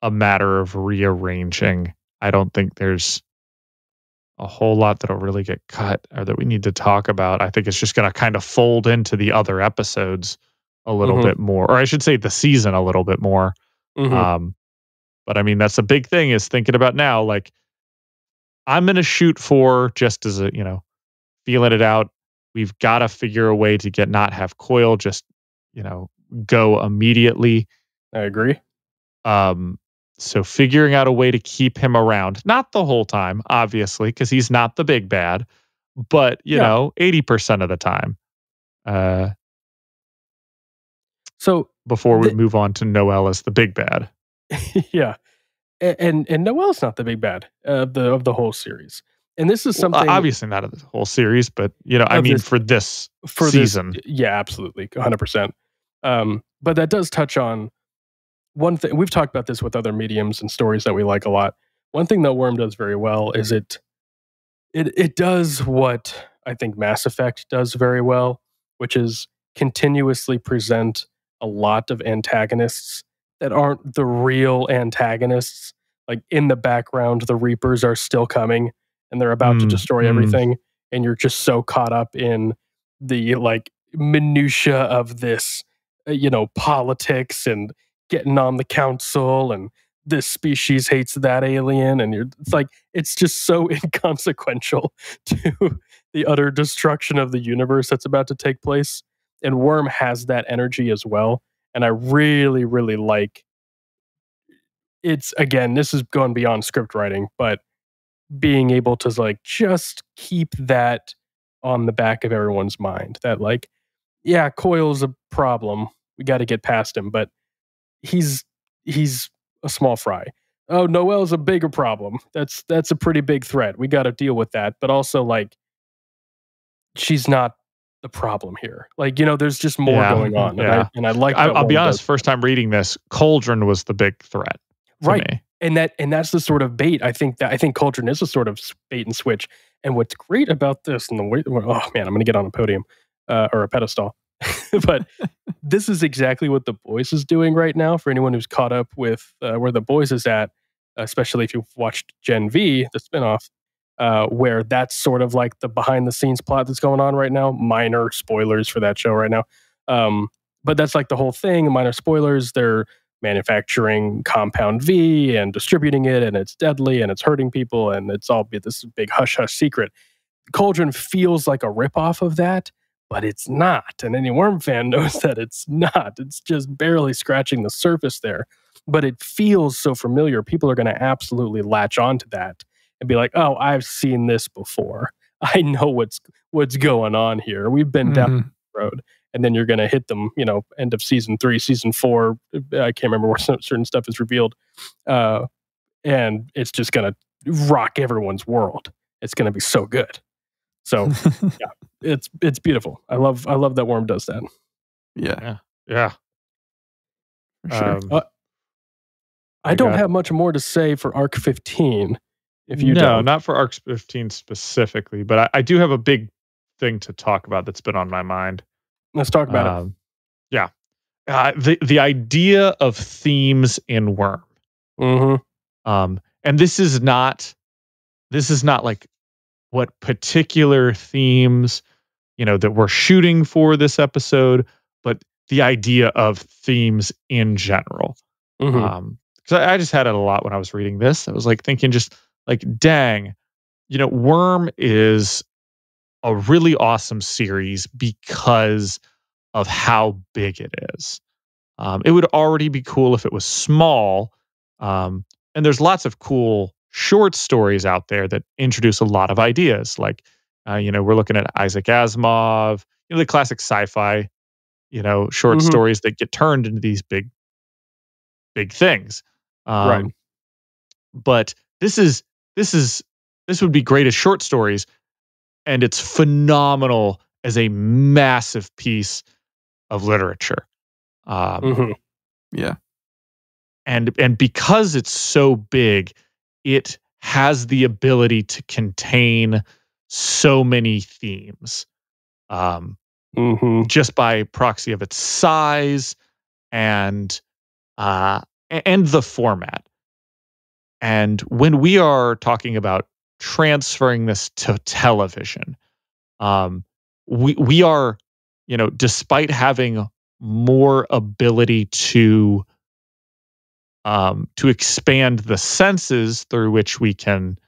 a matter of rearranging. I don't think there's a whole lot that'll really get cut or that we need to talk about. I think it's just going to kind of fold into the other episodes a little bit more, or I should say the season a little bit more. But I mean, that's a big thing is thinking about now, like I'm going to shoot for, just as a, feeling it out, We've got to figure a way to not have Coil just, go immediately. I agree. So figuring out a way to keep him around, not the whole time, obviously, because he's not the big bad, but 80% of the time. So before we move on to Noel as the big bad. Yeah. And Noel's not the big bad of the whole series. And this is something obviously not of the whole series, but I mean for this season. Yeah, absolutely. 100%. But that does touch on one thing. We've talked about this with other mediums and stories that we like a lot. One thing that Worm does very well is it does what I think Mass Effect does very well, which is continuously present a lot of antagonists that aren't the real antagonists. Like in the background, the Reapers are still coming and they're about to destroy everything. And you're just so caught up in the like minutia of this, politics and getting on the council and this species hates that alien. And it's just so inconsequential to the utter destruction of the universe that's about to take place. And Worm has that energy as well. And I really, really like it's, again, this is going beyond script writing, but being able to like just keep that on the back of everyone's mind that like, yeah, Coil's a problem. We got to get past him, but he's a small fry. Oh, Noel's a bigger problem. That's a pretty big threat. We got to deal with that. But also like, she's not the problem here. Like, there's just more going on. Yeah. And I like I'll be honest, first time reading this, Cauldron was the big threat. Right. Me. And that's the sort of bait. I think Cauldron is a sort of bait and switch. And what's great about this, and oh man, I'm going to get on a podium or a pedestal. But this is exactly what The Boys is doing right now. For anyone who's caught up with where The Boys is at, especially if you've watched Gen V, the spinoff, where that's sort of like the behind the scenes plot that's going on right now. Minor spoilers for that show right now. But that's like the whole thing. Minor spoilers. They're manufacturing Compound V and distributing it, and it's deadly and it's hurting people, and it's all this big hush hush secret. Cauldron feels like a ripoff of that, but it's not. And any Worm fan knows that it's not. It's just barely scratching the surface there. But it feels so familiar. People are going to absolutely latch onto that and be like, "Oh, I've seen this before. I know what's going on here. We've been down the road." And then you're going to hit them, end of season 3, season 4. I can't remember where certain stuff is revealed. And it's just going to rock everyone's world. It's going to be so good. So yeah, it's beautiful. I love that Worm does that. Yeah. Sure. I don't have much more to say for Arc 15. If you don't. Not for Arc 15 specifically, but I do have a big thing to talk about that's been on my mind. Let's talk about it. Yeah. The idea of themes in Worm. And this is not like what particular themes, that we're shooting for this episode, but the idea of themes in general. Because I just had it a lot when I was reading this. I was like thinking just like, dang, Worm is a really awesome series because of how big it is. It would already be cool if it was small. And there's lots of cool short stories out there that introduce a lot of ideas. Like, we're looking at Isaac Asimov, the classic sci-fi, short stories that get turned into these big things. Right. But this would be great as short stories, and it's phenomenal as a massive piece of literature. Yeah. And because it's so big, it has the ability to contain so many themes. Just by proxy of its size and the format. And when we are talking about transferring this to television, we are, despite having more ability to expand the senses through which we can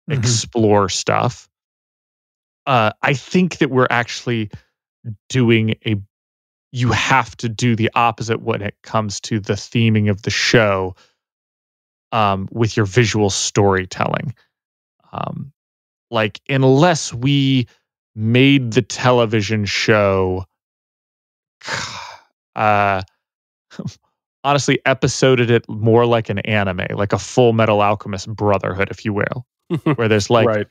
explore stuff, I think that we're actually doing you have to do the opposite when it comes to the theming of the show, with your visual storytelling. Like, unless we made the television show, uh, honestly, episoded it more like an anime, like a Full Metal Alchemist Brotherhood, if you will, where there's like, Right.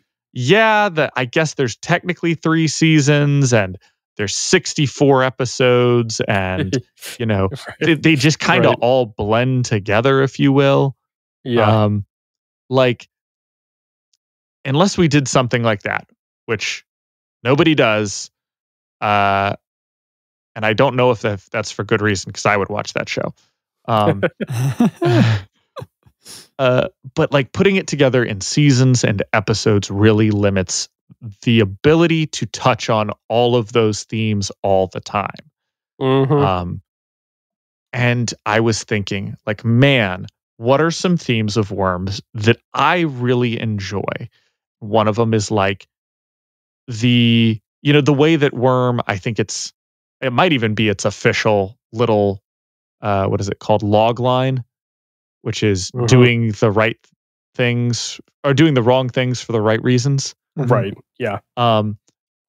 I guess there's technically 3 seasons and there's 64 episodes, and Right. they just kind of Right. all blend together, if you will. Yeah. Like, unless we did something like that, which nobody does, and I don't know if that's for good reason, because I would watch that show. Um, but like, putting it together in seasons and episodes really limits the ability to touch on all of those themes all the time. Mm-hmm. And I was thinking, like, man, what are some themes of Worms that I really enjoy? One of them is like the way that Worm, I think it might even be its official little, what is it called? Log line, which is Mm-hmm. doing the right things or doing the wrong things for the right reasons. Right. Yeah.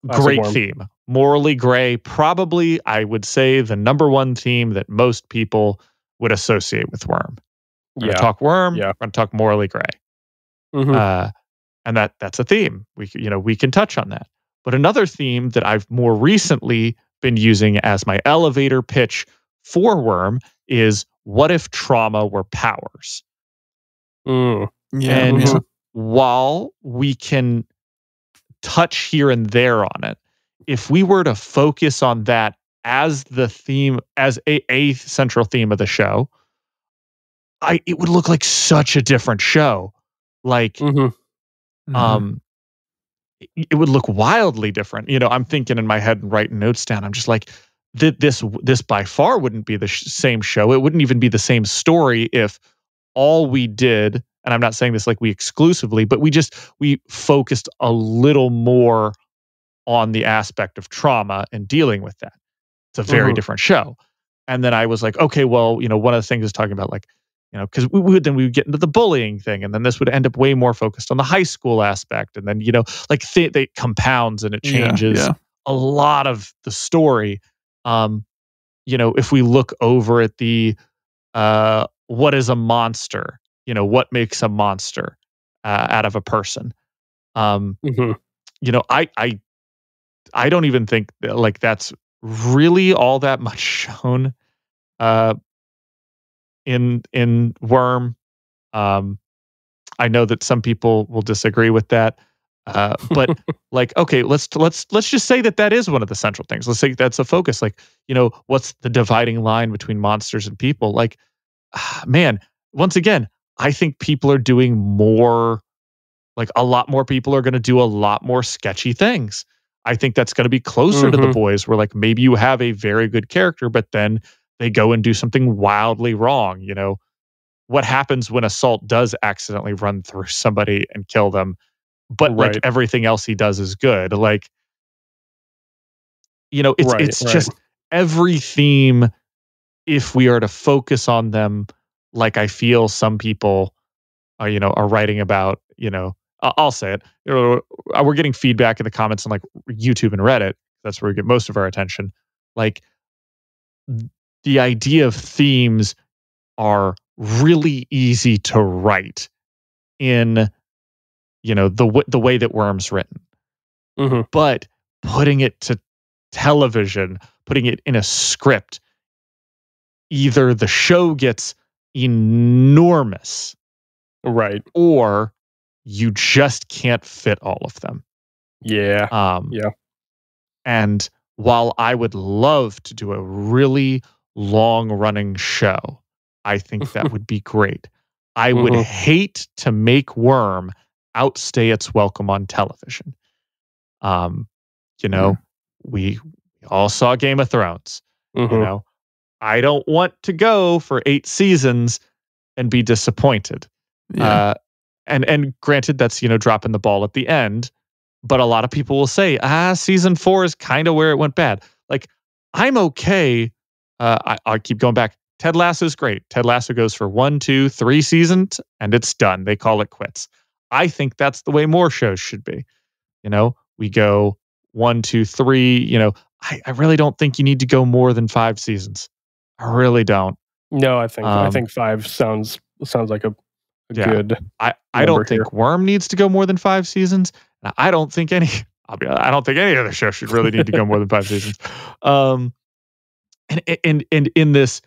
Great Worm. theme. Morally gray, probably I would say the number one theme that most people would associate with Worm. We're Yeah. gonna talk Worm, Yeah. we're gonna talk morally gray. Mm-hmm. And that's a theme. We can touch on that. But another theme that I've more recently been using as my elevator pitch for Worm is, what if trauma were powers? Mm. Yeah. And Mhm. while we can touch here and there on it, if we were to focus on that as the theme, as a central theme of the show, it would look like such a different show. Like, Mm-hmm. it would look wildly different. I'm thinking in my head and writing notes down. I'm just like, this by far wouldn't be the same show. It wouldn't even be the same story if all we did, and I'm not saying this like we exclusively, but we focused a little more on the aspect of trauma and dealing with that. It's a very Mhm. different show. And then I was like, okay, well, one of the things is talking about, like, because we would get into the bullying thing, and then this would end up way more focused on the high school aspect, and then like they compounds and it changes Yeah. a lot of the story. If we look over at the what is a monster, what makes a monster out of a person. Mhm. I don't even think that, like, that's really all that much shown uh, in Worm. I know that some people will disagree with that, but like, okay, let's just say that is one of the central things. Let's say that's a focus. Like, what's the dividing line between monsters and people? Like, man, once again, I think people are doing more. Like, a lot more people are going to do a lot more sketchy things. I think that's going to be closer to the Mhm. boys, where like maybe you have a very good character, but then they go and do something wildly wrong. What happens when Assault does accidentally run through somebody and kill them, but like Right. everything else he does is good. Like, Right. it's Right. just every theme, if we are to focus on them, like I feel some people are writing about, I'll say it. We're getting feedback in the comments on like YouTube and Reddit. That's where we get most of our attention. Like, the idea of themes are really easy to write in, the way that Worm's written. Mhm. But putting it to television, putting it in a script, either the show gets enormous, Right. or you just can't fit all of them. Yeah. Um, Yeah. and while I would love to do a really long running show, I think that would be great. I would Mhm. hate to make Worm outstay its welcome on television. Um, you know, we all saw Game of Thrones. You Mhm. know, I don't want to go for 8 seasons and be disappointed. Yeah. Uh, and granted, that's dropping the ball at the end. But a lot of people will say, season 4 is kind of where it went bad. Like, I'm okay. I keep going back. Ted Lasso is great. Ted Lasso goes for 1, 2, 3 seasons and it's done. They call it quits. I think that's the way more shows should be. We go 1, 2, 3. I really don't think you need to go more than 5 seasons. I really don't. No, I think 5 sounds like a good. I don't think Worm needs to go more than 5 seasons. And I don't think any other show should really need to go more than 5 seasons. And in this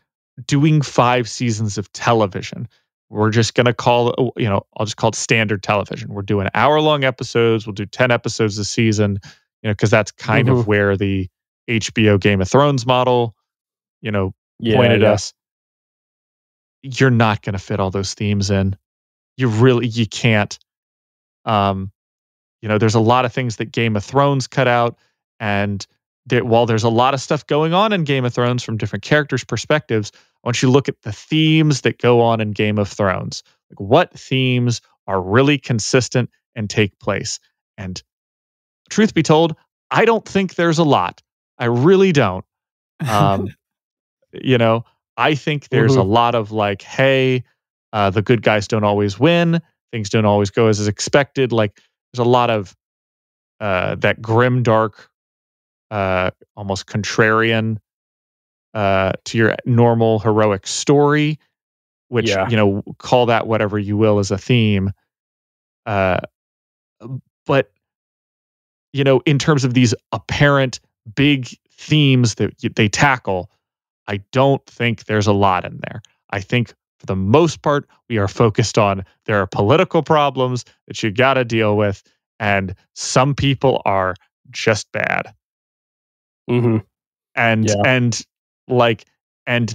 doing 5 seasons of television, we're just going to call it, I'll just call it standard television. We're doing hour-long episodes. We'll do 10 episodes a season, because that's kind of where the HBO Game of Thrones model, pointed us. You're not going to fit all those themes in. You can't. There's a lot of things that Game of Thrones cut out, and while there's a lot of stuff going on in Game of Thrones from different characters' perspectives, I want you to look at the themes that go on in Game of Thrones. Like, what themes are really consistent and take place? And truth be told, I don't think there's a lot. I really don't. I think there's a lot of like, hey, the good guys don't always win. Things don't always go as expected. Like, there's a lot of that grim, dark, almost contrarian to your normal heroic story, which, call that whatever you will as a theme. But, in terms of these apparent big themes that they tackle, I don't think there's a lot in there. I think for the most part, we are focused on there are political problems that you got to deal with, and some people are just bad. Mm-hmm. And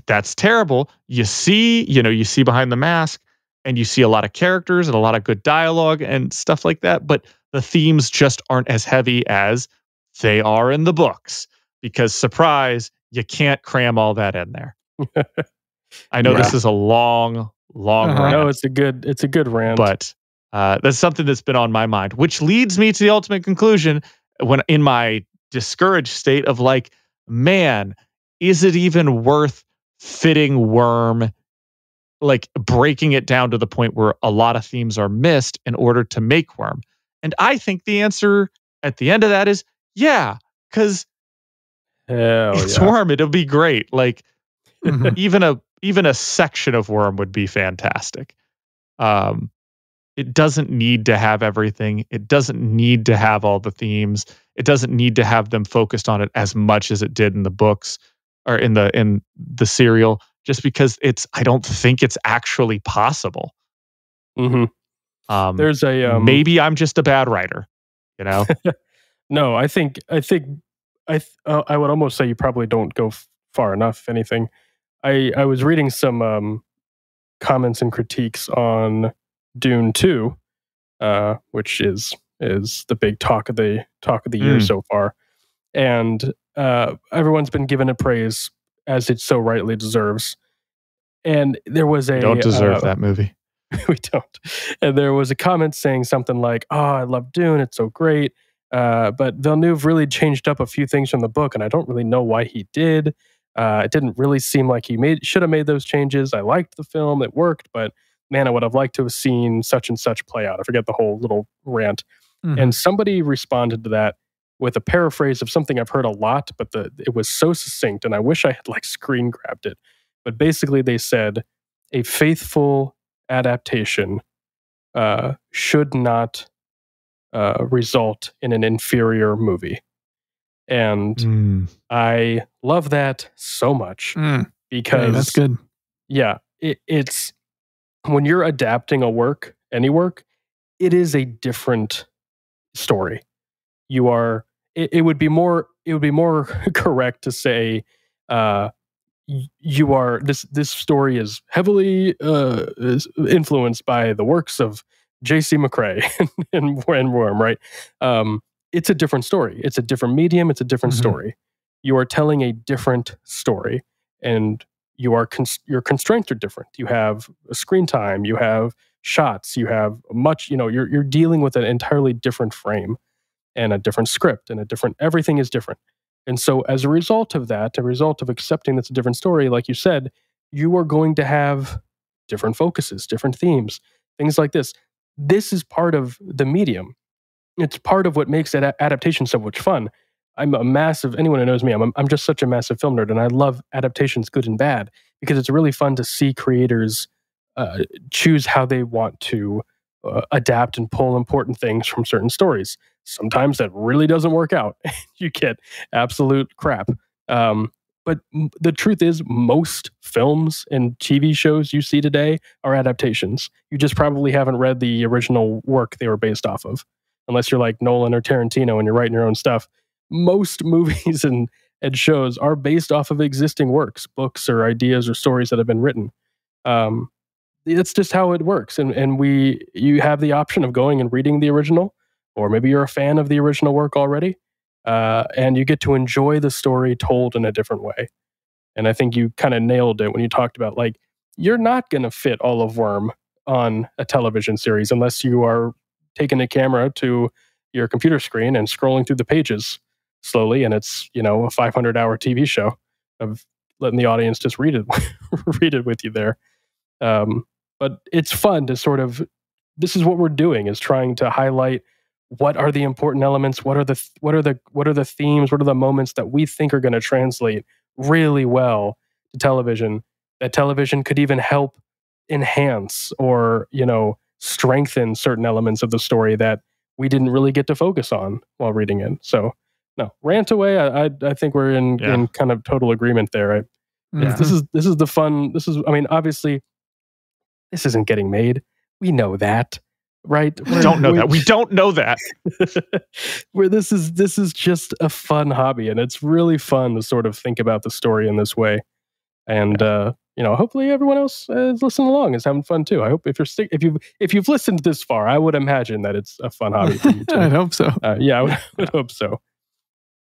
that's terrible. You see behind the mask, and you see a lot of characters and a lot of good dialogue and stuff like that, but the themes just aren't as heavy as they are in the books, because surprise, you can't cram all that in there. I know this is a long rant. No, it's a good rant. But that's something that's been on my mind, which leads me to the ultimate conclusion when in my discouraged state of like, man, is it even worth fitting Worm, like breaking it down to the point where a lot of themes are missed in order to make Worm? And I think the answer at the end of that is yeah, because it's Worm. It'll be great. Like even a section of Worm would be fantastic. It doesn't need to have everything. It doesn't need to have all the themes. It doesn't need to have them focused on it as much as it did in the books or in the serial, just because I don't think it's actually possible. Mm-hmm. There's a maybe I'm just a bad writer, No, I think I would almost say you probably don't go far enough, if anything. I was reading some comments and critiques on Dune 2, which is the big talk of the year so far, and everyone's been given it praise as it so rightly deserves. And there was we don't deserve that movie. We don't. And there was a comment saying something like, "Oh, I love Dune; it's so great." But Villeneuve really changed up a few things from the book, and I don't really know why he did. It didn't really seem like he should have made those changes. I liked the film; it worked, but man, I would have liked to have seen such and such play out. I forget the whole little rant. Mm-hmm. And somebody responded to that with a paraphrase of something I've heard a lot, but it was so succinct, and I wish I had like screen grabbed it. But basically, they said a faithful adaptation should not result in an inferior movie. And I love that so much because that's good. Yeah, it's when you're adapting any work, it is a different story. It would be more correct to say this story is heavily influenced by the works of J.C. McCrae and Worm, right? It's a different story. It's a different medium. It's a different story. You are telling a different story, and your constraints are different. You have a screen time. You have shots. You have much. You're dealing with an entirely different frame, and a different script and a different, everything is different. And so as a result of that, a result of accepting that's a different story, like you said, you are going to have different focuses, different themes, things like this. This is part of the medium. It's part of what makes adaptation so much fun. I'm a massive, anyone who knows me, I'm just such a massive film nerd, and I love adaptations, good and bad, because it's really fun to see creators choose how they want to adapt and pull important things from certain stories. Sometimes that really doesn't work out. You get absolute crap. But the truth is, most films and TV shows you see today are adaptations. You just probably haven't read the original work they were based off of, unless you're like Nolan or Tarantino and you're writing your own stuff. Most movies and shows are based off of existing works, books or ideas or stories that have been written. It's just how it works. And you have the option of going and reading the original, or maybe you're a fan of the original work already, and you get to enjoy the story told in a different way. And I think you kind of nailed it when you talked about, like, you're not going to fit all of Worm on a television series unless you are taking a camera to your computer screen and scrolling through the pages slowly, and it's, a 500-hour TV show of letting the audience just read it read it with you there. But it's fun to sort of, this is what we're doing, is trying to highlight what are the important elements, what are the themes, what are the moments that we think are going to translate really well to television, that television could even help enhance or, strengthen certain elements of the story that we didn't really get to focus on while reading it. So, no, rant away. I think we're in kind of total agreement there. This is the fun. Obviously, this isn't getting made. We know that, right? We don't know that. We don't know that. Where this is just a fun hobby, and it's really fun to sort of think about the story in this way. And hopefully everyone else is listening along, is having fun too. I hope if you've listened this far, I would imagine that it's a fun hobby for you too. I'd hope so. I would hope so.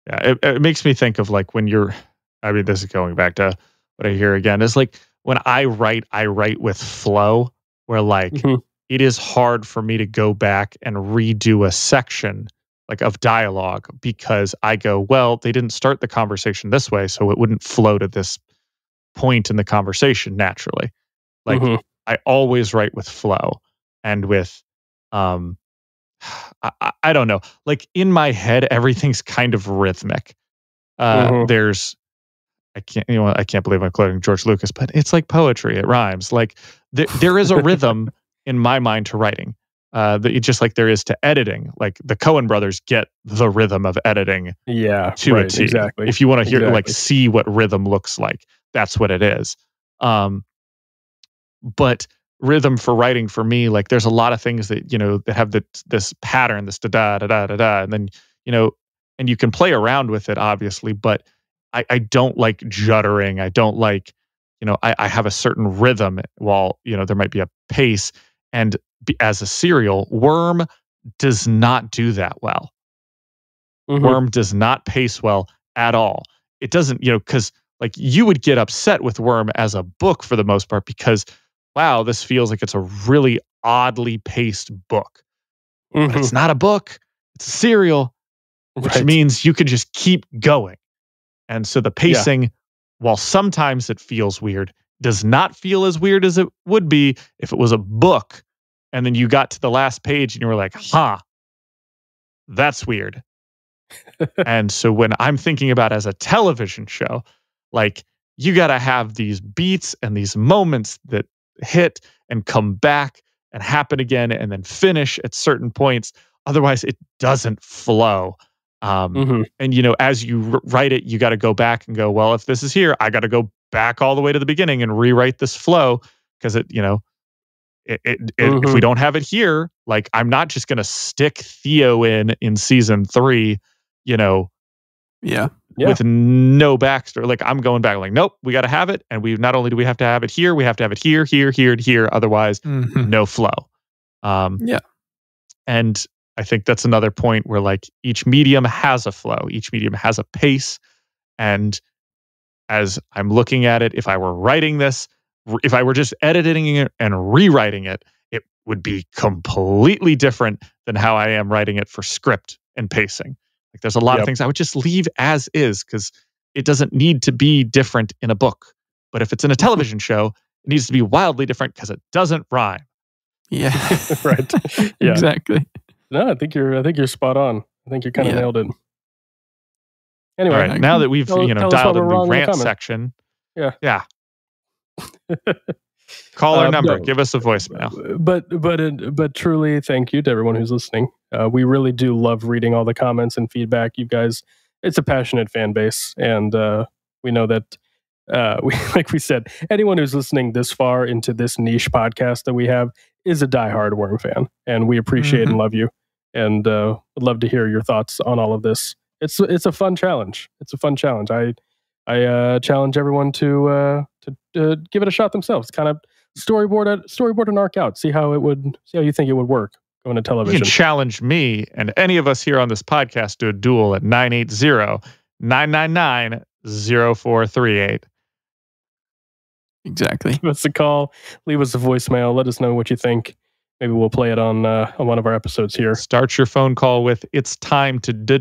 Yeah, it makes me think of, like, when this is going back to what I hear again, is like when I write with flow, where like it is hard for me to go back and redo a section like of dialogue, because I go, well, they didn't start the conversation this way, so it wouldn't flow to this point in the conversation naturally. Like I always write with flow, and with I don't know, like in my head everything's kind of rhythmic. There's I can't believe I'm quoting George Lucas, but it's like poetry, it rhymes. Like there is a rhythm in my mind to writing, just like there is to editing. Like the Coen brothers get the rhythm of editing to a T. Exactly. If you want to hear like see what rhythm looks like, that's what it is. But rhythm for writing for me, like there's a lot of things that, that have this pattern, this da da da da da, and then, and you can play around with it obviously, but I don't like juddering. I don't like, I have a certain rhythm while, there might be a pace. And as a serial, Worm does not do that well. Worm does not pace well at all. It doesn't, because like you would get upset with Worm as a book for the most part, because, wow, this feels like it's a really oddly paced book. But it's not a book. It's a serial, which means you can just keep going. And so the pacing, while sometimes it feels weird, does not feel as weird as it would be if it was a book. And then you got to the last page and you were like, that's weird. And so when I'm thinking about as a television show, like you got to have these beats and these moments that hit and come back and happen again and then finish at certain points. Otherwise, it doesn't flow. And, as you write it, you got to go back and go, well, if this is here, I got to go back all the way to the beginning and rewrite this flow, because if we don't have it here, like I'm not just going to stick Theo in season 3, with no backstory. Like I'm going back, like, nope, we got to have it. And not only do we have to have it here, we have to have it here, here, here, and here. Otherwise, no flow. And I think that's another point where like each medium has a flow, each medium has a pace. And as I'm looking at it, if I were writing this, if I were just editing it and rewriting it, it would be completely different than how I am writing it for script and pacing. Like there's a lot of Yep. things I would just leave as is because it doesn't need to be different in a book. But if it's in a television show, it needs to be wildly different because it doesn't rhyme. Yeah. Right. Yeah. Exactly. No, I think you're spot on. I think you kind of Yeah. nailed it. Anyway, All right, now that we've tell us dialed what in we're the wrong in the rant comments. section, Yeah. yeah. Call our number. No. Give us a voicemail. But truly, thank you to everyone who's listening. We really do love reading all the comments and feedback. You guys, it's a passionate fan base, and we know that. Like we said, anyone who's listening this far into this niche podcast that we have is a diehard Worm fan, and we appreciate and love you, and would love to hear your thoughts on all of this. It's a fun challenge. It's a fun challenge. I challenge everyone to give it a shot themselves. Kind of storyboard an arc out. See how you think it would work going to You television. can challenge me and any of us here on this podcast to a duel at 980-999-0438. Exactly. Give us a call. Leave us a voicemail. Let us know what you think. Maybe we'll play it on one of our episodes here. Start your phone call with "It's time to duel"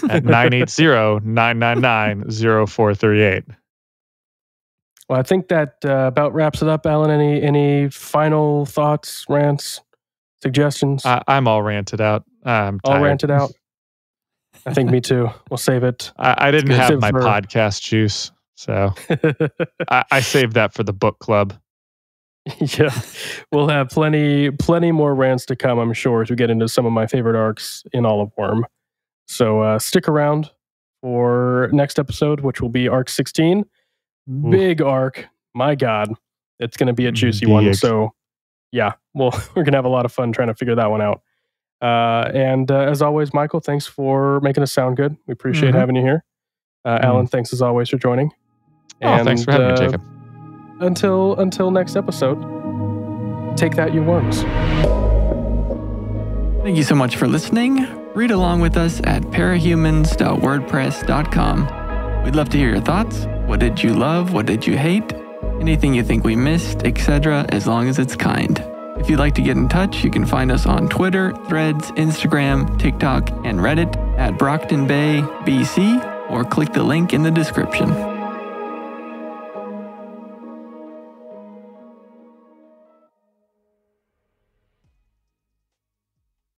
at 980-999-0438. Well, I think that about wraps it up. Alan, any final thoughts, rants, suggestions? I'm all ranted out. I'm tired. All ranted out. I think me too. We'll save it. I didn't Save have it my for- podcast juice, so I saved that for the book club. Yeah, we'll have plenty more rants to come, I'm sure, as we get into some of my favorite arcs in all of Worm. So stick around for next episode, which will be arc 16. Big arc. My God, it's going to be a juicy one. Big. So yeah, well, we're going to have a lot of fun trying to figure that one out. And as always, Michael, thanks for making us sound good. We appreciate having you here. Alan, thanks as always for joining. Oh, thanks for having me, Jacob. Until next episode, take that, you worms. Thank you so much for listening. Read along with us at parahumans.wordpress.com. We'd love to hear your thoughts. What did you love? What did you hate? Anything you think we missed, etc., as long as it's kind. If you'd like to get in touch, you can find us on Twitter, Threads, Instagram, TikTok, and Reddit at Brocktonbaybc, or click the link in the description.